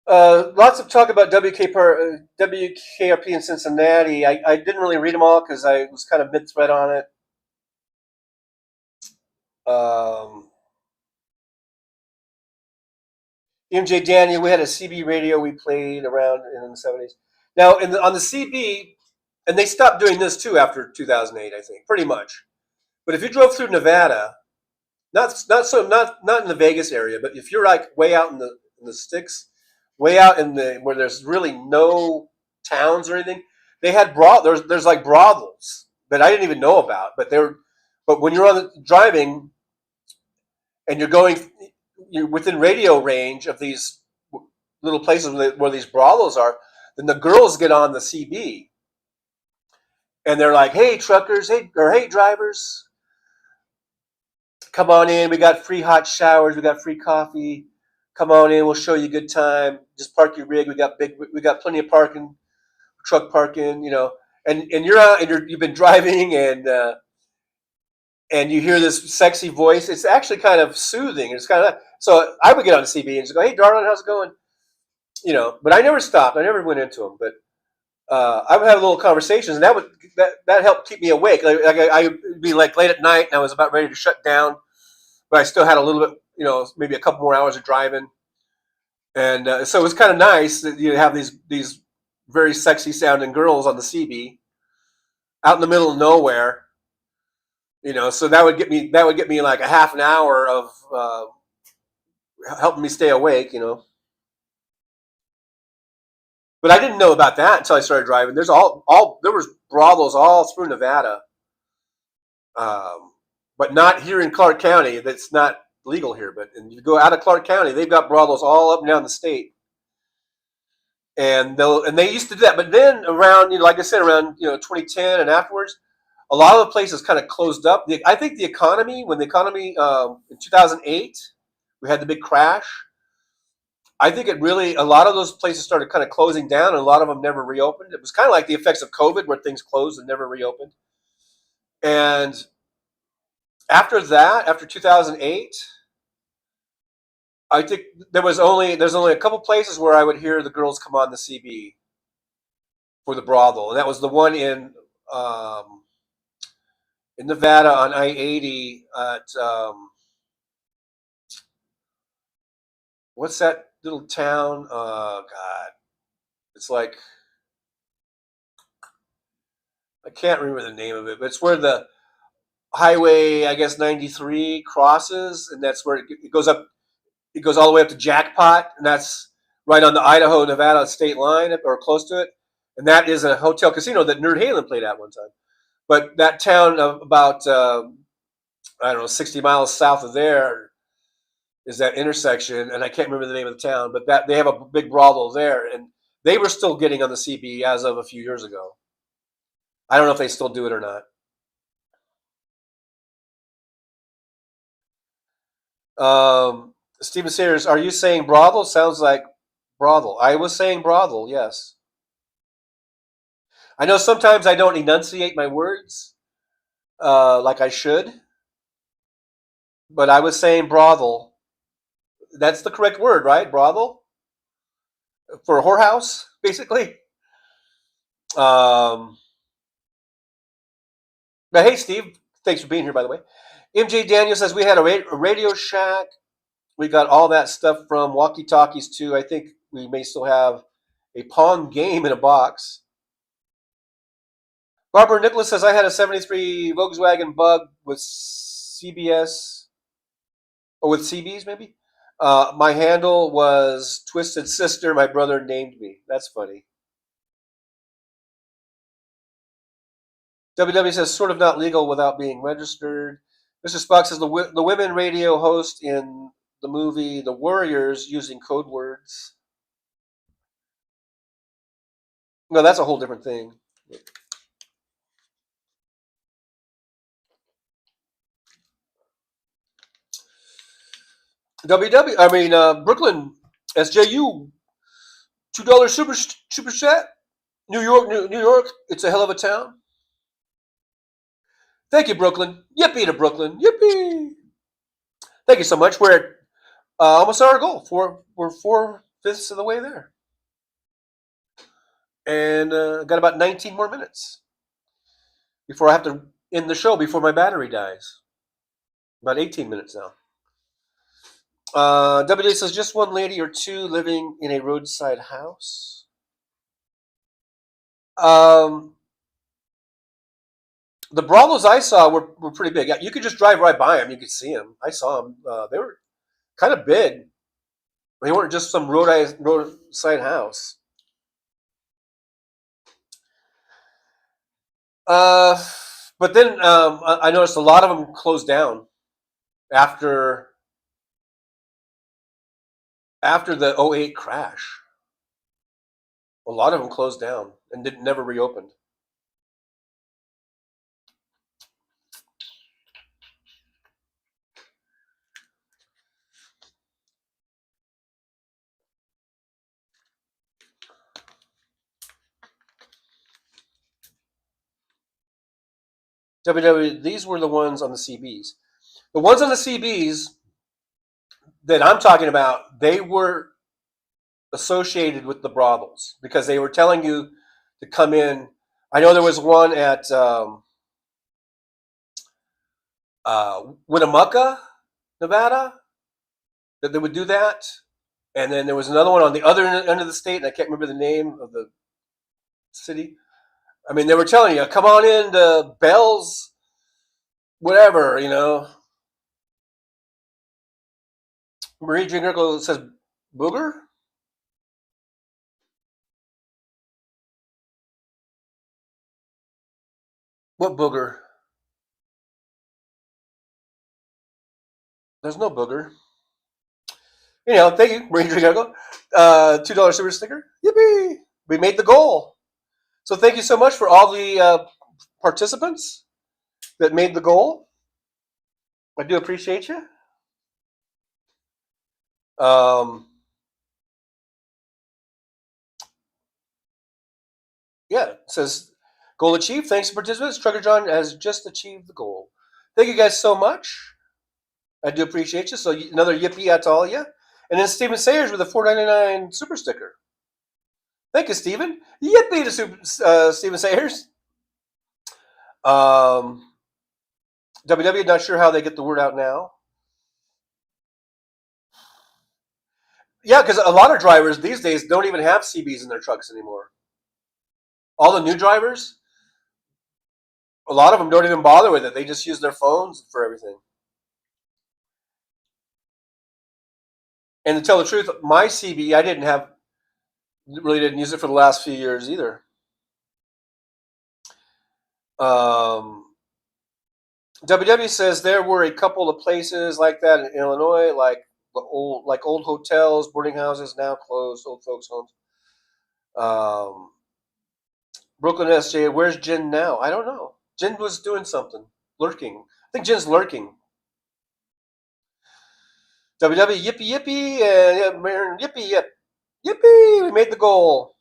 Lots of talk about WKRP in Cincinnati. I didn't really read them all because I was kind of mid-thread on it. MJ Daniel, we had a CB radio we played around in the 70s. Now, on the CB, and they stopped doing this too after 2008, I think, pretty much. But if you drove through Nevada, not in the Vegas area, but if you're like way out in the sticks, way out in where there's really no towns or anything, they had there's like brothels that I didn't even know about, but when you're driving and you're within radio range of these little places where these brothels are, then the girls get on the CB and they're like, "Hey truckers, hey drivers, come on in. We got free hot showers. We got free coffee. Come on in. We'll show you a good time. Just park your rig. We got plenty of parking, truck parking. And you're out and you've been driving and you hear this sexy voice. It's actually kind of soothing. It's kind of so I would get on the CB and just go, "Hey darling, how's it going?" But I never stopped. I never went into them. But I would have little conversations, and that helped keep me awake. Like I'd be like late at night, and I was about ready to shut down, but I still had a little bit, maybe a couple more hours of driving, and so it was kind of nice that you have these very sexy sounding girls on the CB, out in the middle of nowhere, So that would get me like a half an hour of helping me stay awake, But I didn't know about that until I started driving. There was brothels all through Nevada, but not here in Clark County. That's not legal here. But you go out of Clark County, they've got brothels all up and down the state, and they used to do that. But then around, like I said, around 2010 and afterwards, a lot of the places kind of closed up. I think when the economy in 2008, we had the big crash. I think a lot of those places started kind of closing down, and a lot of them never reopened. It was kind of like the effects of COVID, where things closed and never reopened. And after that, after 2008, I think there's only a couple places where I would hear the girls come on the CB for the brothel, and that was the one in Nevada on I-80 at what's that little town? Oh God, it's like I can't remember the name of it, but it's where the highway, I guess 93 crosses, and that's where it goes up. It goes all the way up to Jackpot, and that's right on the Idaho-Nevada state line, or close to it. And that is a hotel casino that Nerd Halen played at one time. But that town of about 60 miles south of there is that intersection, and I can't remember the name of the town, but that they have a big brothel there, and they were still getting on the CB as of a few years ago. I don't know if they still do it or not. Stephen Sayers, are you saying brothel? Sounds like brothel. I was saying brothel, yes. I know sometimes I don't enunciate my words like I should, but I was saying brothel. That's the correct word, right? Brothel? For a whorehouse, basically. But hey, Steve, thanks for being here, by the way. MJ Daniel says we had a Radio Shack. We got all that stuff from Walkie Talkies too. I think we may still have a Pong game in a box. Barbara Nicholas says I had a 73 Volkswagen Bug with CBS, or with CBs maybe. My handle was Twisted Sister. My brother named me. That's funny. WW says sort of not legal without being registered. Mr. Spock says the women radio host in the movie The Warriors using code words. No, that's a whole different thing. Brooklyn SJU $2 super chat. New York, it's a hell of a town. Thank you, Brooklyn. Yippee to Brooklyn. Yippee. Thank you so much. We're at almost our goal. We're 4/5 of the way there. And got about 19 more minutes before I have to end the show before my battery dies. About 18 minutes now. WJ says just one lady or two living in a roadside house. The brothels I saw were pretty big. You could just drive right by them. You could see them. I saw them. They were kind of big. They weren't just some roadside house. But then I noticed a lot of them closed down after the 2008 crash. A lot of them closed down and never reopened. These were the ones on the CBs. The ones on the CBs that I'm talking about, they were associated with the brothels because they were telling you to come in. I know there was one at Winnemucca, Nevada, that they would do that. And then there was another one on the other end of the state, and I can't remember the name of the city. I mean, they were telling you, come on in to Bell's, whatever, you know. Marie Drinker says, Booger? What booger? There's no booger. You know, thank you, Marie Drinker. $2 super sticker. Yippee! We made the goal. So thank you so much for all the participants that made the goal. I do appreciate you. Yeah, it says goal achieved. Thanks to participants. Trucker John has just achieved the goal. Thank you guys so much. I do appreciate you. So another yippee out to all of you. And then Stephen Sayers with a $4.99 super sticker. Thank you, Stephen. Yippee to Stephen Sayers. WW, not sure how they get the word out now. Yeah, because a lot of drivers these days don't even have CBs in their trucks anymore. All the new drivers, a lot of them don't even bother with it. They just use their phones for everything. And to tell the truth, my CB, I really didn't use it for the last few years either. WW says there were a couple of places like that in Illinois, like old hotels, boarding houses, now closed, old folks' homes. Brooklyn SJ, where's Jen now? I don't know. Jen was doing something, lurking. I think Jen's lurking. WW, yippee yippee, yippee yip, yippee! We made the goal.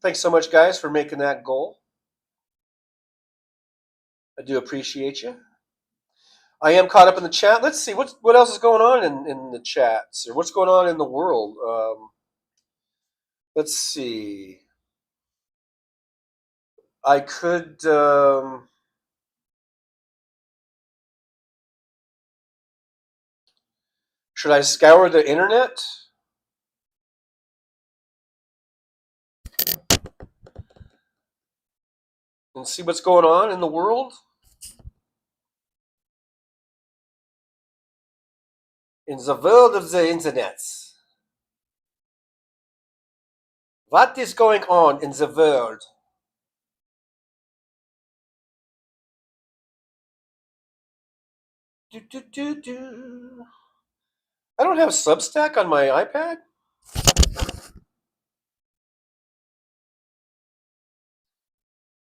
Thanks so much, guys, for making that goal. I do appreciate you. I am caught up in the chat. Let's see what else is going on in the chats, or what's going on in the world. Let's see. I could. Should I scour the internet? And see what's going on in the world? In the world of the internet. What is going on in the world? I don't have Substack on my iPad.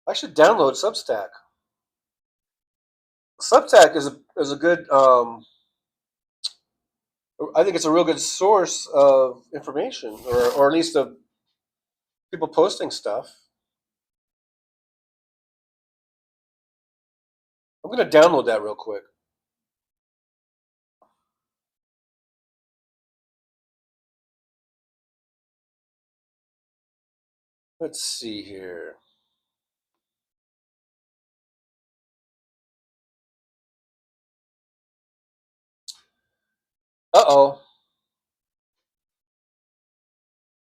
I should download Substack. Substack is a good. I think it's a real good source of information, or at least of people posting stuff. I'm gonna download that real quick. Let's see here. Uh-oh.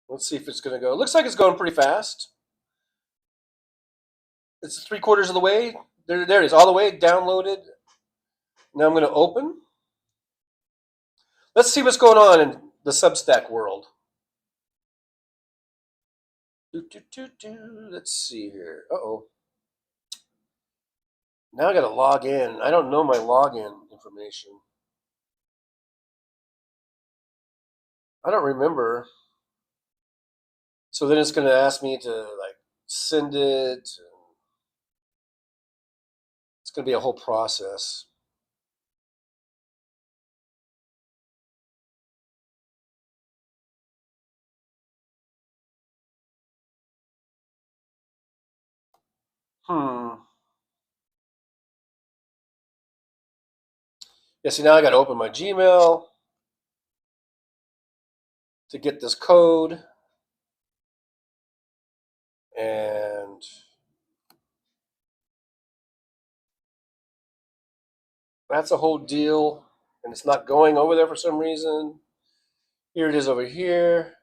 Let's see if it's going to go. It looks like it's going pretty fast. It's 3/4 of the way. There it is, all the way downloaded. Now I'm going to open. Let's see what's going on in the Substack world. Let's see here. Uh-oh. Now I got to log in. I don't know my login information. I don't remember. So then it's going to ask me to like send it. It's going to be a whole process. Yeah, see, now I got to open my Gmail to get this code. And that's a whole deal. And it's not going over there for some reason. Here it is over here.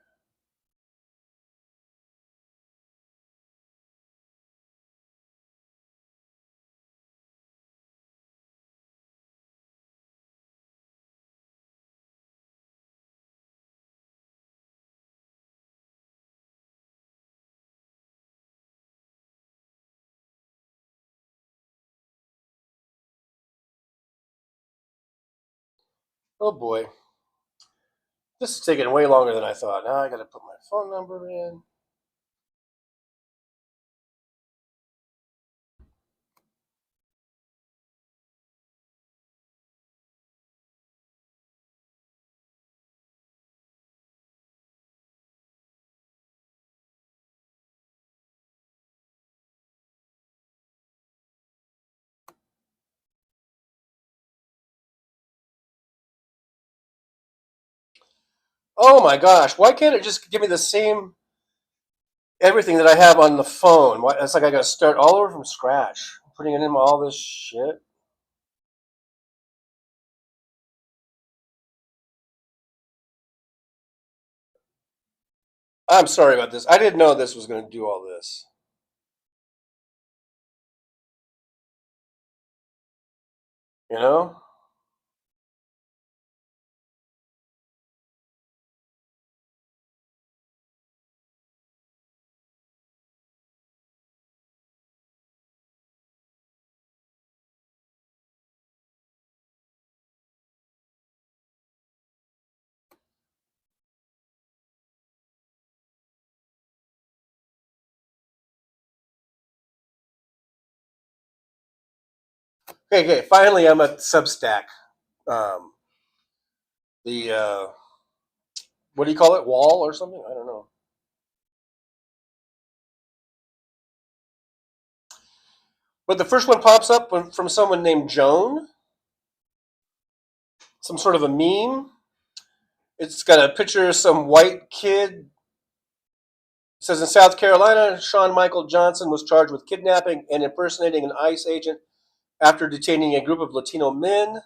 Oh boy. This is taking way longer than I thought. Now I got to put my phone number in. Oh my gosh, why can't it just give me the same everything that I have on the phone? It's like I got to start all over from scratch, putting it in all this shit. I'm sorry about this. I didn't know this was going to do all this. You know? Okay, finally I'm at Substack. What do you call it? Wall or something? I don't know. But the first one pops up from someone named Joan. Some sort of a meme. It's got a picture of some white kid. It says in South Carolina, Sean Michael Johnson was charged with kidnapping and impersonating an ICE agent after detaining a group of Latino men.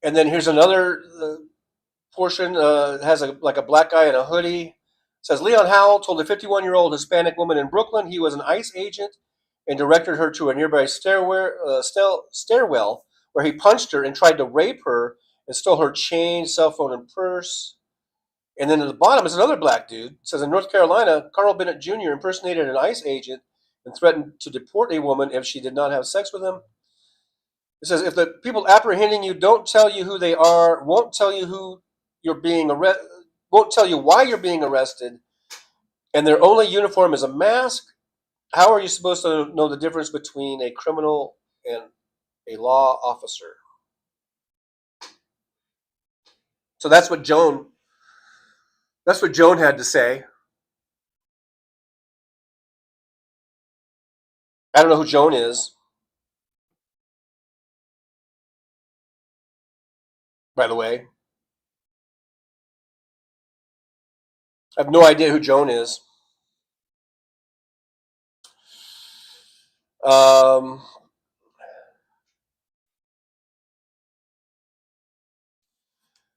And then here's another portion has a black guy in a hoodie. It says Leon Howell told a 51-year-old Hispanic woman in Brooklyn he was an ICE agent and directed her to a nearby stairwell where he punched her and tried to rape her and stole her chain, cell phone, and purse. And then at the bottom is another black dude. It says in North Carolina, Carl Bennett Jr. impersonated an ICE agent and threatened to deport a woman if she did not have sex with him. It says if the people apprehending you don't tell you who they are, won't tell you who you're being arrested, won't tell you why you're being arrested, and their only uniform is a mask, how are you supposed to know the difference between a criminal and a law officer? So that's what Joan had to say. I don't know who Joan is, by the way. I have no idea who Joan is.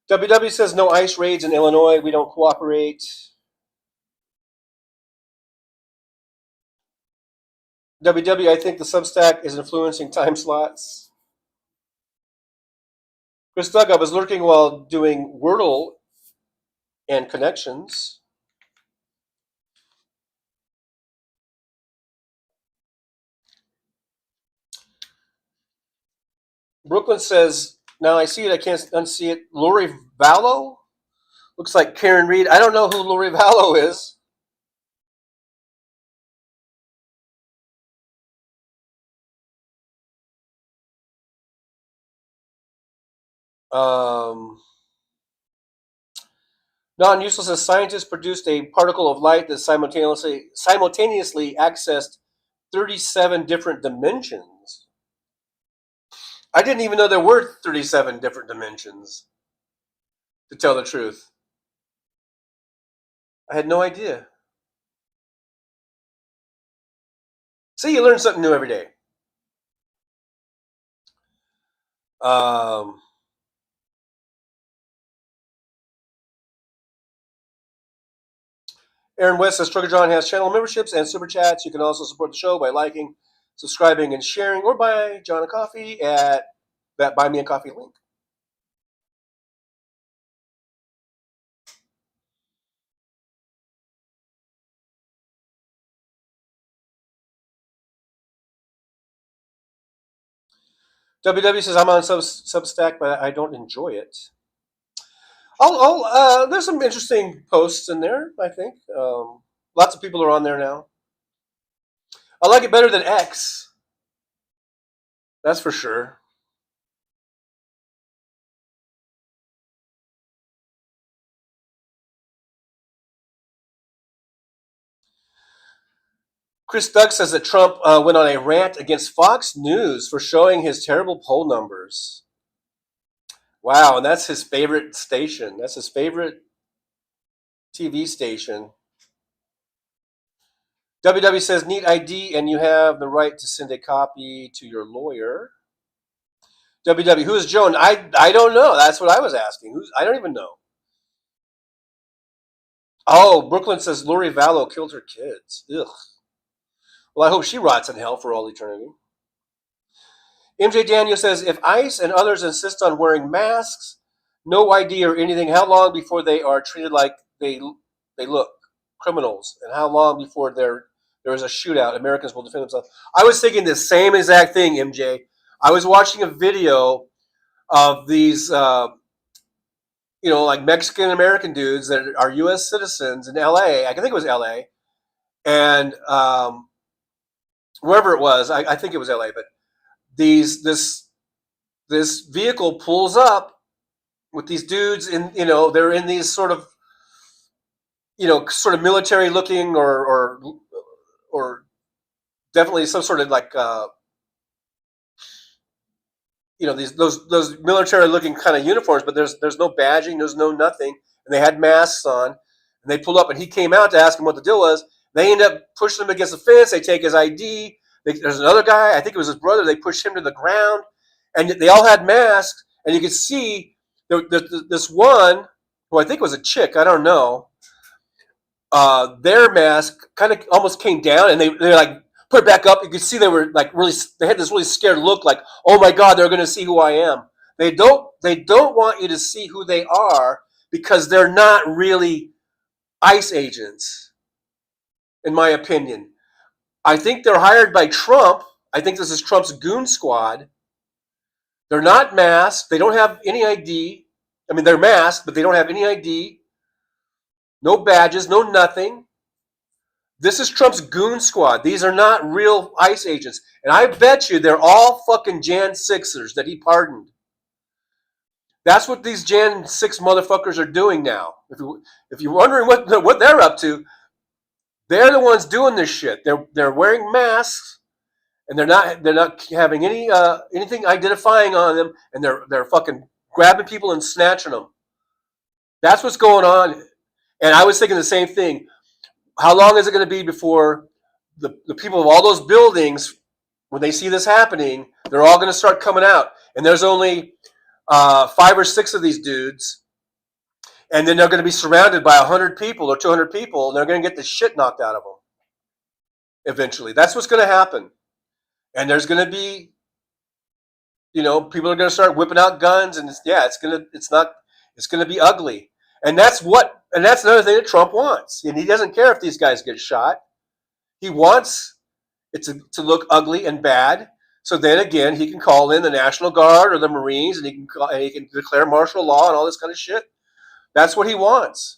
WW says no ICE raids in Illinois. We don't cooperate. WW, I think the Substack is influencing time slots. Chris Doug, I was lurking while doing Wordle and connections. Brooklyn says, now I see it, I can't unsee it. Lori Vallow? Looks like Karen Reed. I don't know who Lori Vallow is. Non-useless as scientists produced a particle of light that simultaneously accessed 37 different dimensions. I didn't even know there were 37 different dimensions, to tell the truth. I had no idea. See, you learn something new every day. Aaron West says Trucker John has channel memberships and super chats. You can also support the show by liking, subscribing, and sharing, or buy John a coffee at that Buy Me a Coffee link. WW says I'm on Substack, but I don't enjoy it. There's some interesting posts in there, I think. Lots of people are on there now. I like it better than X. That's for sure. Chris Doug says that Trump went on a rant against Fox News for showing his terrible poll numbers. Wow, and that's his favorite station. That's his favorite TV station. WW says, need ID and you have the right to send a copy to your lawyer. WW, who is Joan? I don't know. That's what I was asking. I don't even know. Oh, Brooklyn says Lori Vallow killed her kids. Ugh. Well, I hope she rots in hell for all eternity. MJ Daniel says, if ICE and others insist on wearing masks, no ID or anything, how long before they are treated like they look criminals? And how long before there is a shootout? Americans will defend themselves. I was thinking the same exact thing, MJ. I was watching a video of these, like Mexican-American dudes that are U.S. citizens in L.A. I think it was L.A. And wherever it was, I think it was L.A., but this vehicle pulls up with these dudes in, they're in these sort of military looking or definitely some sort of like those military looking kind of uniforms, but there's no badging, there's no nothing, and they had masks on, and they pulled up, and he came out to ask him what the deal was. They end up pushing him against the fence. They take his ID. There's another guy, I think it was his brother. They pushed him to the ground, and they all had masks, and you could see this one who I think was a chick, I don't know, their mask kind of almost came down, and they like put it back up. You could see they were like really, they had this really scared look, like, oh my God, they're going to see who I am. They don't want you to see who they are because they're not really ICE agents, in my opinion. I think they're hired by Trump. I think this is Trump's goon squad. They're not masked. They don't have any ID. I mean, they're masked, but they don't have any ID. No badges, no nothing. This is Trump's goon squad. These are not real ICE agents. And I bet you they're all fucking Jan 6ers that he pardoned. That's what these Jan 6 motherfuckers are doing now. If you're wondering what they're up to, they're the ones doing this shit. They're wearing masks, and they're not having anything identifying on them, and they're fucking grabbing people and snatching them. That's what's going on. And I was thinking the same thing. How long is it going to be before the people of all those buildings, when they see this happening, they're all going to start coming out? And there's only 5 or 6 of these dudes, and then they're going to be surrounded by 100 people or 200 people, and they're going to get the shit knocked out of them eventually. That's what's going to happen. And there's going to be, people are going to start whipping out guns, and it's going to be ugly. And that's another thing that Trump wants. And he doesn't care if these guys get shot. He wants it to look ugly and bad. So then again, he can call in the National Guard or the Marines, and he can declare martial law and all this kind of shit. That's what he wants.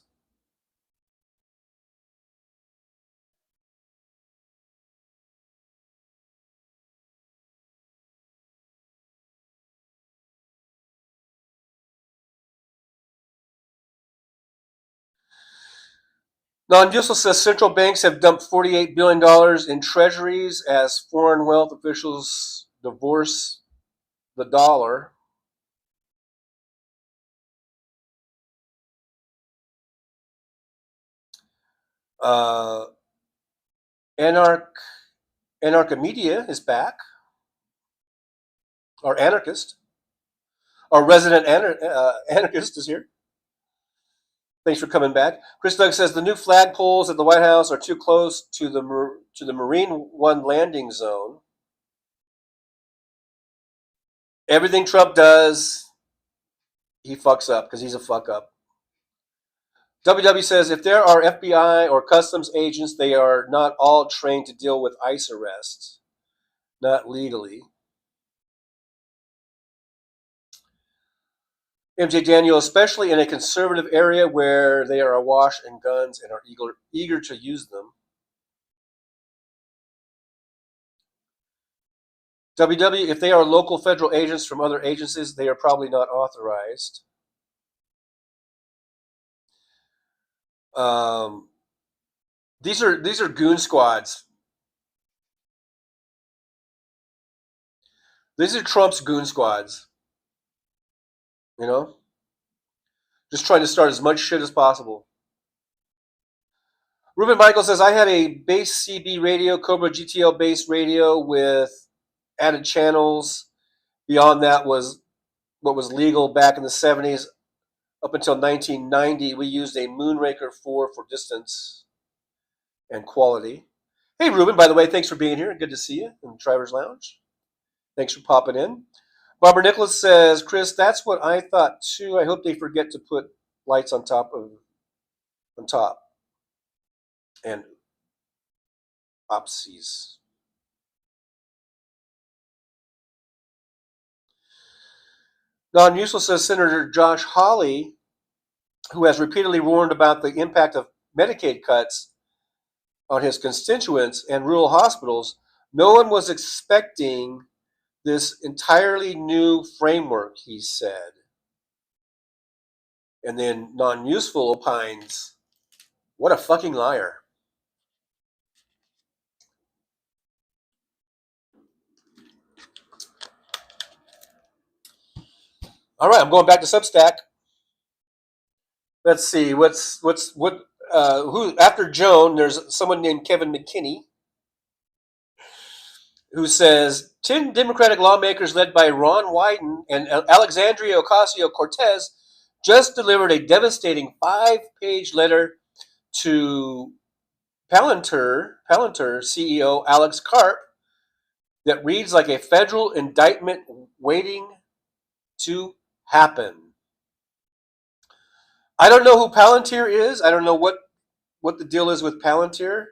Non-Useful says central banks have dumped $48 billion in treasuries as foreign wealth officials divorce the dollar. Anarcha-Media is back. Our anarchist. Our resident anarchist is here. Thanks for coming back. Chris Doug says the new flagpoles at the White House are too close to the Marine One landing zone. Everything Trump does, he fucks up because he's a fuck up. WW says if there are FBI or customs agents, they are not all trained to deal with ICE arrests, not legally. MJ Daniel, especially in a conservative area where they are awash in guns and are eager to use them. WW, if they are local federal agents from other agencies, they are probably not authorized. These are goon squads. These are Trump's goon squads. Just trying to start as much shit as possible. Ruben Michael says, I had a base CB radio, Cobra GTL base radio with added channels. Beyond that was what was legal back in the 70s. Up until 1990, we used a Moonraker 4 for distance and quality. Hey, Ruben, by the way, thanks for being here. Good to see you in Driver's Lounge. Thanks for popping in. Barbara Nicholas says, Chris, that's what I thought too. I hope they forget to put lights on top. And opsies. Non-Useful says Senator Josh Hawley, who has repeatedly warned about the impact of Medicaid cuts on his constituents and rural hospitals, no one was expecting this entirely new framework, he said. And then Non-Useful opines, what a fucking liar. All right, I'm going back to Substack. Let's see, who after Joan, there's someone named Kevin McKinney, who says 10 Democratic lawmakers led by Ron Wyden and Alexandria Ocasio-Cortez just delivered a devastating 5-page letter to Palantir CEO Alex Karp that reads like a federal indictment waiting to happen. I don't know who Palantir is. I don't know what the deal is with Palantir.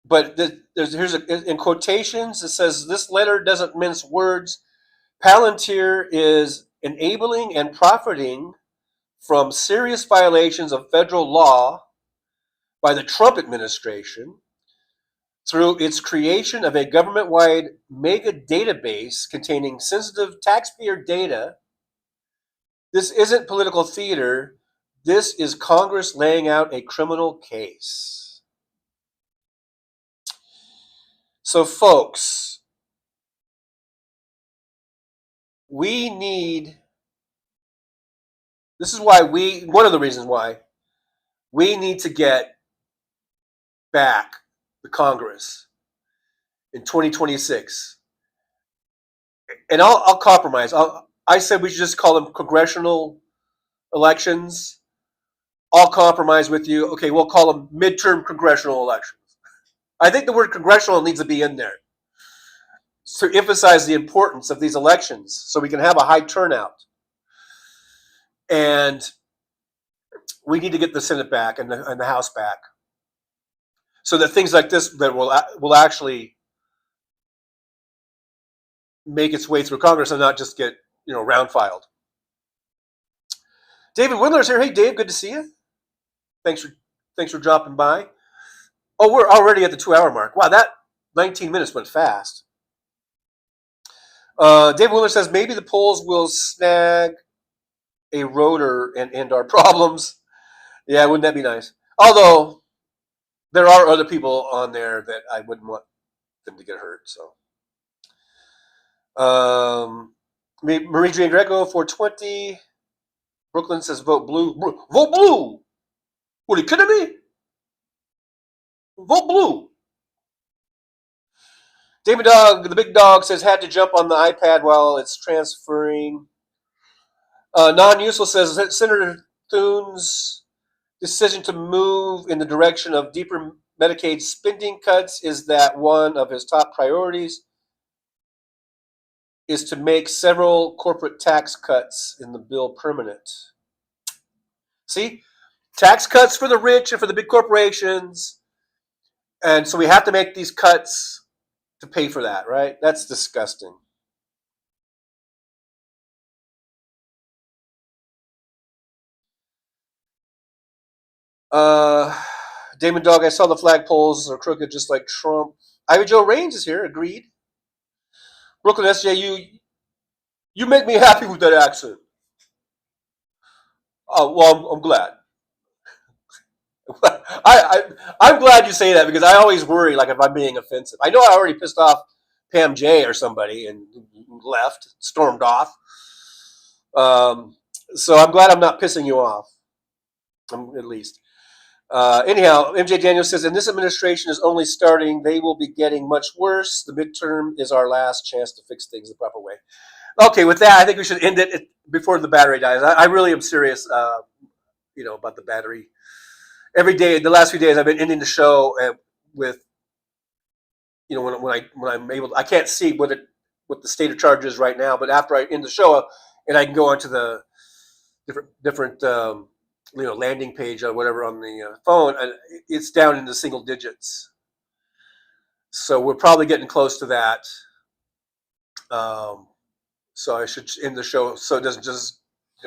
But here's in quotations, it says, this letter doesn't mince words. Palantir is enabling and profiting from serious violations of federal law by the Trump administration through its creation of a government-wide mega database containing sensitive taxpayer data. This isn't political theater. This is Congress laying out a criminal case. So, folks, we need, this is why one of the reasons why we need to get back the Congress in 2026. And I'll compromise. I said we should just call them congressional elections. I'll compromise with you. Okay, we'll call them midterm congressional elections. I think the word congressional needs to be in there to emphasize the importance of these elections so we can have a high turnout. And we need to get the Senate back and the House back so that things like this that will actually make its way through Congress and not just get, round filed. David Windler's here. Hey, Dave, good to see you. Thanks for dropping by. Oh, we're already at the 2-hour mark. Wow, that 19 minutes went fast. David Windler says maybe the polls will snag a rotor and end our problems. Yeah, wouldn't that be nice? Although there are other people on there that I wouldn't want them to get hurt. So, Marie Jane Greco 420. Brooklyn says vote blue. Vote blue. What are you kidding me? Vote blue. David Dog, the big dog, says had to jump on the iPad while it's transferring. Non-useful says Senator Thune's decision to move in the direction of deeper Medicaid spending cuts is that one of his top priorities is to make several corporate tax cuts in the bill permanent. See? Tax cuts for the rich and for the big corporations. And so we have to make these cuts to pay for that, right? That's disgusting. Damon Dog, I saw the flagpoles are crooked just like Trump. Ivy Joe Raines is here, agreed. Brooklyn SJU, you make me happy with that accent. Oh, well, I'm glad. I'm glad you say that because I always worry, like, if I'm being offensive. I know I already pissed off Pam J or somebody and left, stormed off. So I'm glad I'm not pissing you off, at least. Anyhow, MJ Daniels says, and this administration is only starting. They will be getting much worse. The midterm is our last chance to fix things the proper way. Okay, with that, I think we should end it before the battery dies. I really am serious, about the battery. Every day, the last few days, I've been ending the show with, when I'm able, I can't see what the state of charge is right now, but after I end the show, and I can go onto the different landing page or whatever on the phone, and it's down in the single digits. So we're probably getting close to that. So I should end the show so it doesn't just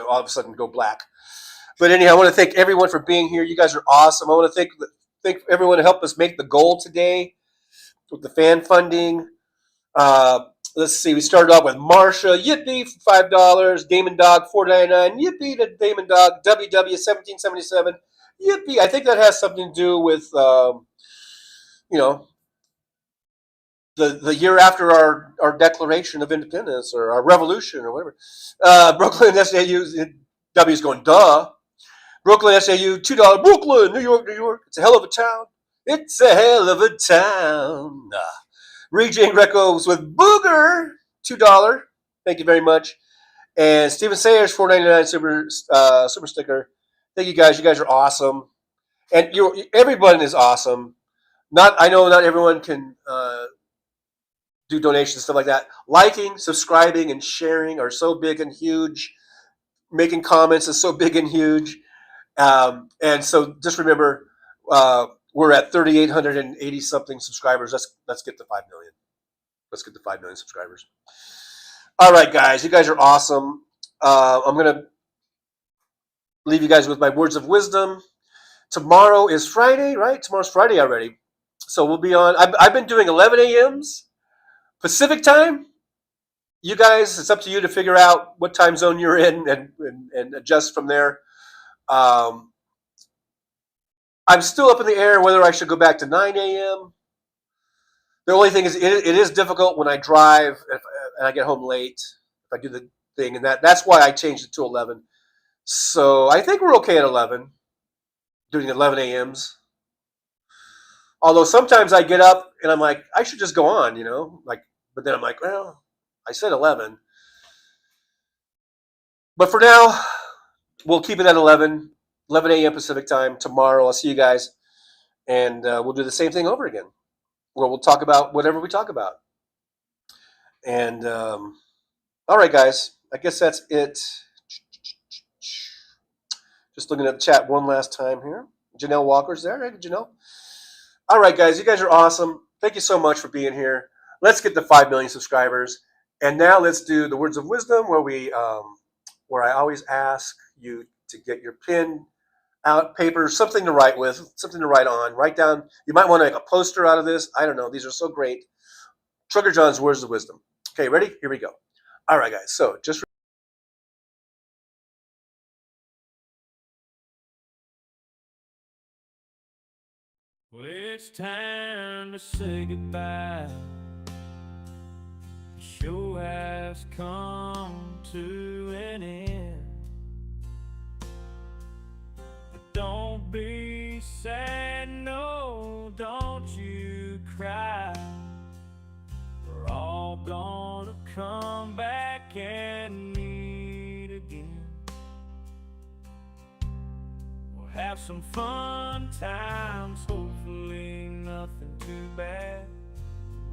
all of a sudden go black. But anyhow, I want to thank everyone for being here. You guys are awesome. I want to thank everyone to help us make the goal today with the fan funding. Let's see. We started off with Marsha, yippee, for $5. Damon Dog, $4.99. Yippee to Damon Dog. WW, $17.77. Yippee. I think that has something to do with, the year after our Declaration of Independence or our Revolution or whatever. Brooklyn SAU, W's going, duh. Brooklyn SAU, $2. Brooklyn, New York, New York. It's a hell of a town. It's a hell of a town. Marie Jane Greco's with Booger. $2. Thank you very much. And Stephen Sayers, $4.99 super sticker. Thank you guys. You guys are awesome. And everyone is awesome. I know not everyone can do donations and stuff like that. Liking, subscribing, and sharing are so big and huge. Making comments is so big and huge. And so just remember, we're at 3,880 something subscribers. Let's get to 5 million. Let's get to 5 million subscribers. All right, guys. You guys are awesome. I'm going to leave you guys with my words of wisdom. Tomorrow is Friday, right? Tomorrow's Friday already. So we'll be on. I've been doing 11 a.m.s Pacific time. You guys, it's up to you to figure out what time zone you're in and adjust from there. I'm still up in the air whether I should go back to 9 a.m. The only thing is it is difficult when I drive and I get home late if I do the thing, and that's why I changed it to 11. So I think we're okay at 11, doing 11 a.m.s. Although sometimes I get up and I'm like, I should just go on, but then I'm like, well, I said 11. But for now, we'll keep it at 11 a.m. Pacific time. Tomorrow, I'll see you guys, and we'll do the same thing over again, where we'll talk about whatever we talk about. And all right, guys, I guess that's it. Just looking at the chat one last time here. Janelle Walker's there. Hey, Janelle. All right, guys, you guys are awesome. Thank you so much for being here. Let's get to 5 million subscribers. And now let's do the words of wisdom, where I always ask you to get your pen out, paper, something to write with, something to write on. Write down. You might want to make a poster out of this. I don't know. These are so great. Trucker John's words of wisdom. Okay, ready? Here we go. All right, guys. So just well, it's time to say goodbye. The show has come to an end. But don't be sad, no, don't you cry. We're all gonna come back and meet again. Have some fun times, hopefully nothing too bad.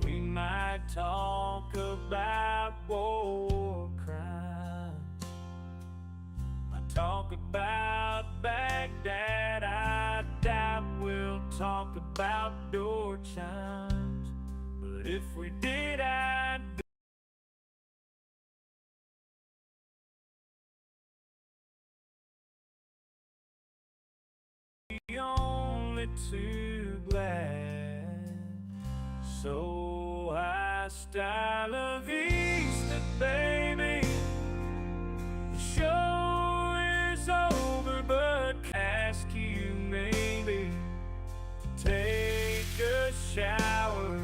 We might talk about war crimes. Might talk about Baghdad. I doubt we'll talk about door chimes. But if we did, I'd be only too glad. So hostile of Easter, baby. The show is over, but ask you maybe to take a shower.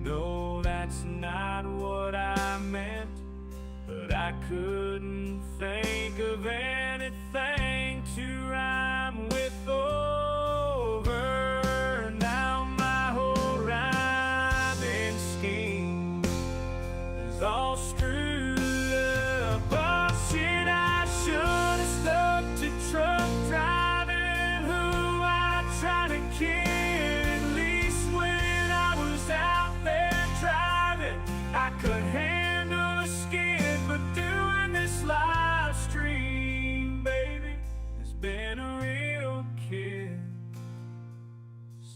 No, that's not what I meant, but I couldn't think of anything to rhyme with over. Now my whole rhyming scheme is all screwed up. Oh shit, I should have stuck to truck driving, who I tried to kid. At least when I was out there driving, I could handle a skid. But doing this live stream, baby, has been a real kid.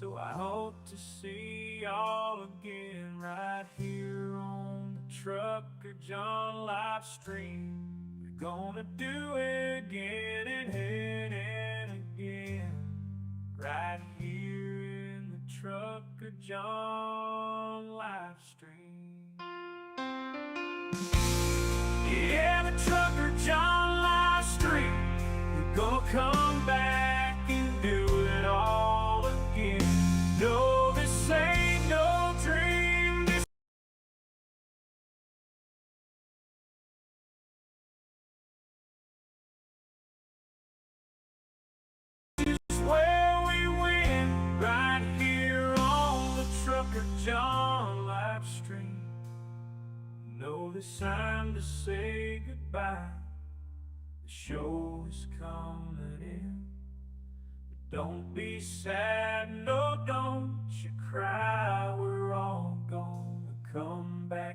So I hope to see y'all again right here on the Trucker John live stream. We're gonna do it again and again, right here in the Trucker John live stream. Yeah, the Trucker John live stream. We're gonna come back and do it all again. No, this ain't no dream. This is where we win, right here on the Trucker John live stream. it's time to say goodbye. The show is coming in. But don't be sad, no, don't you cry. We're all gonna come back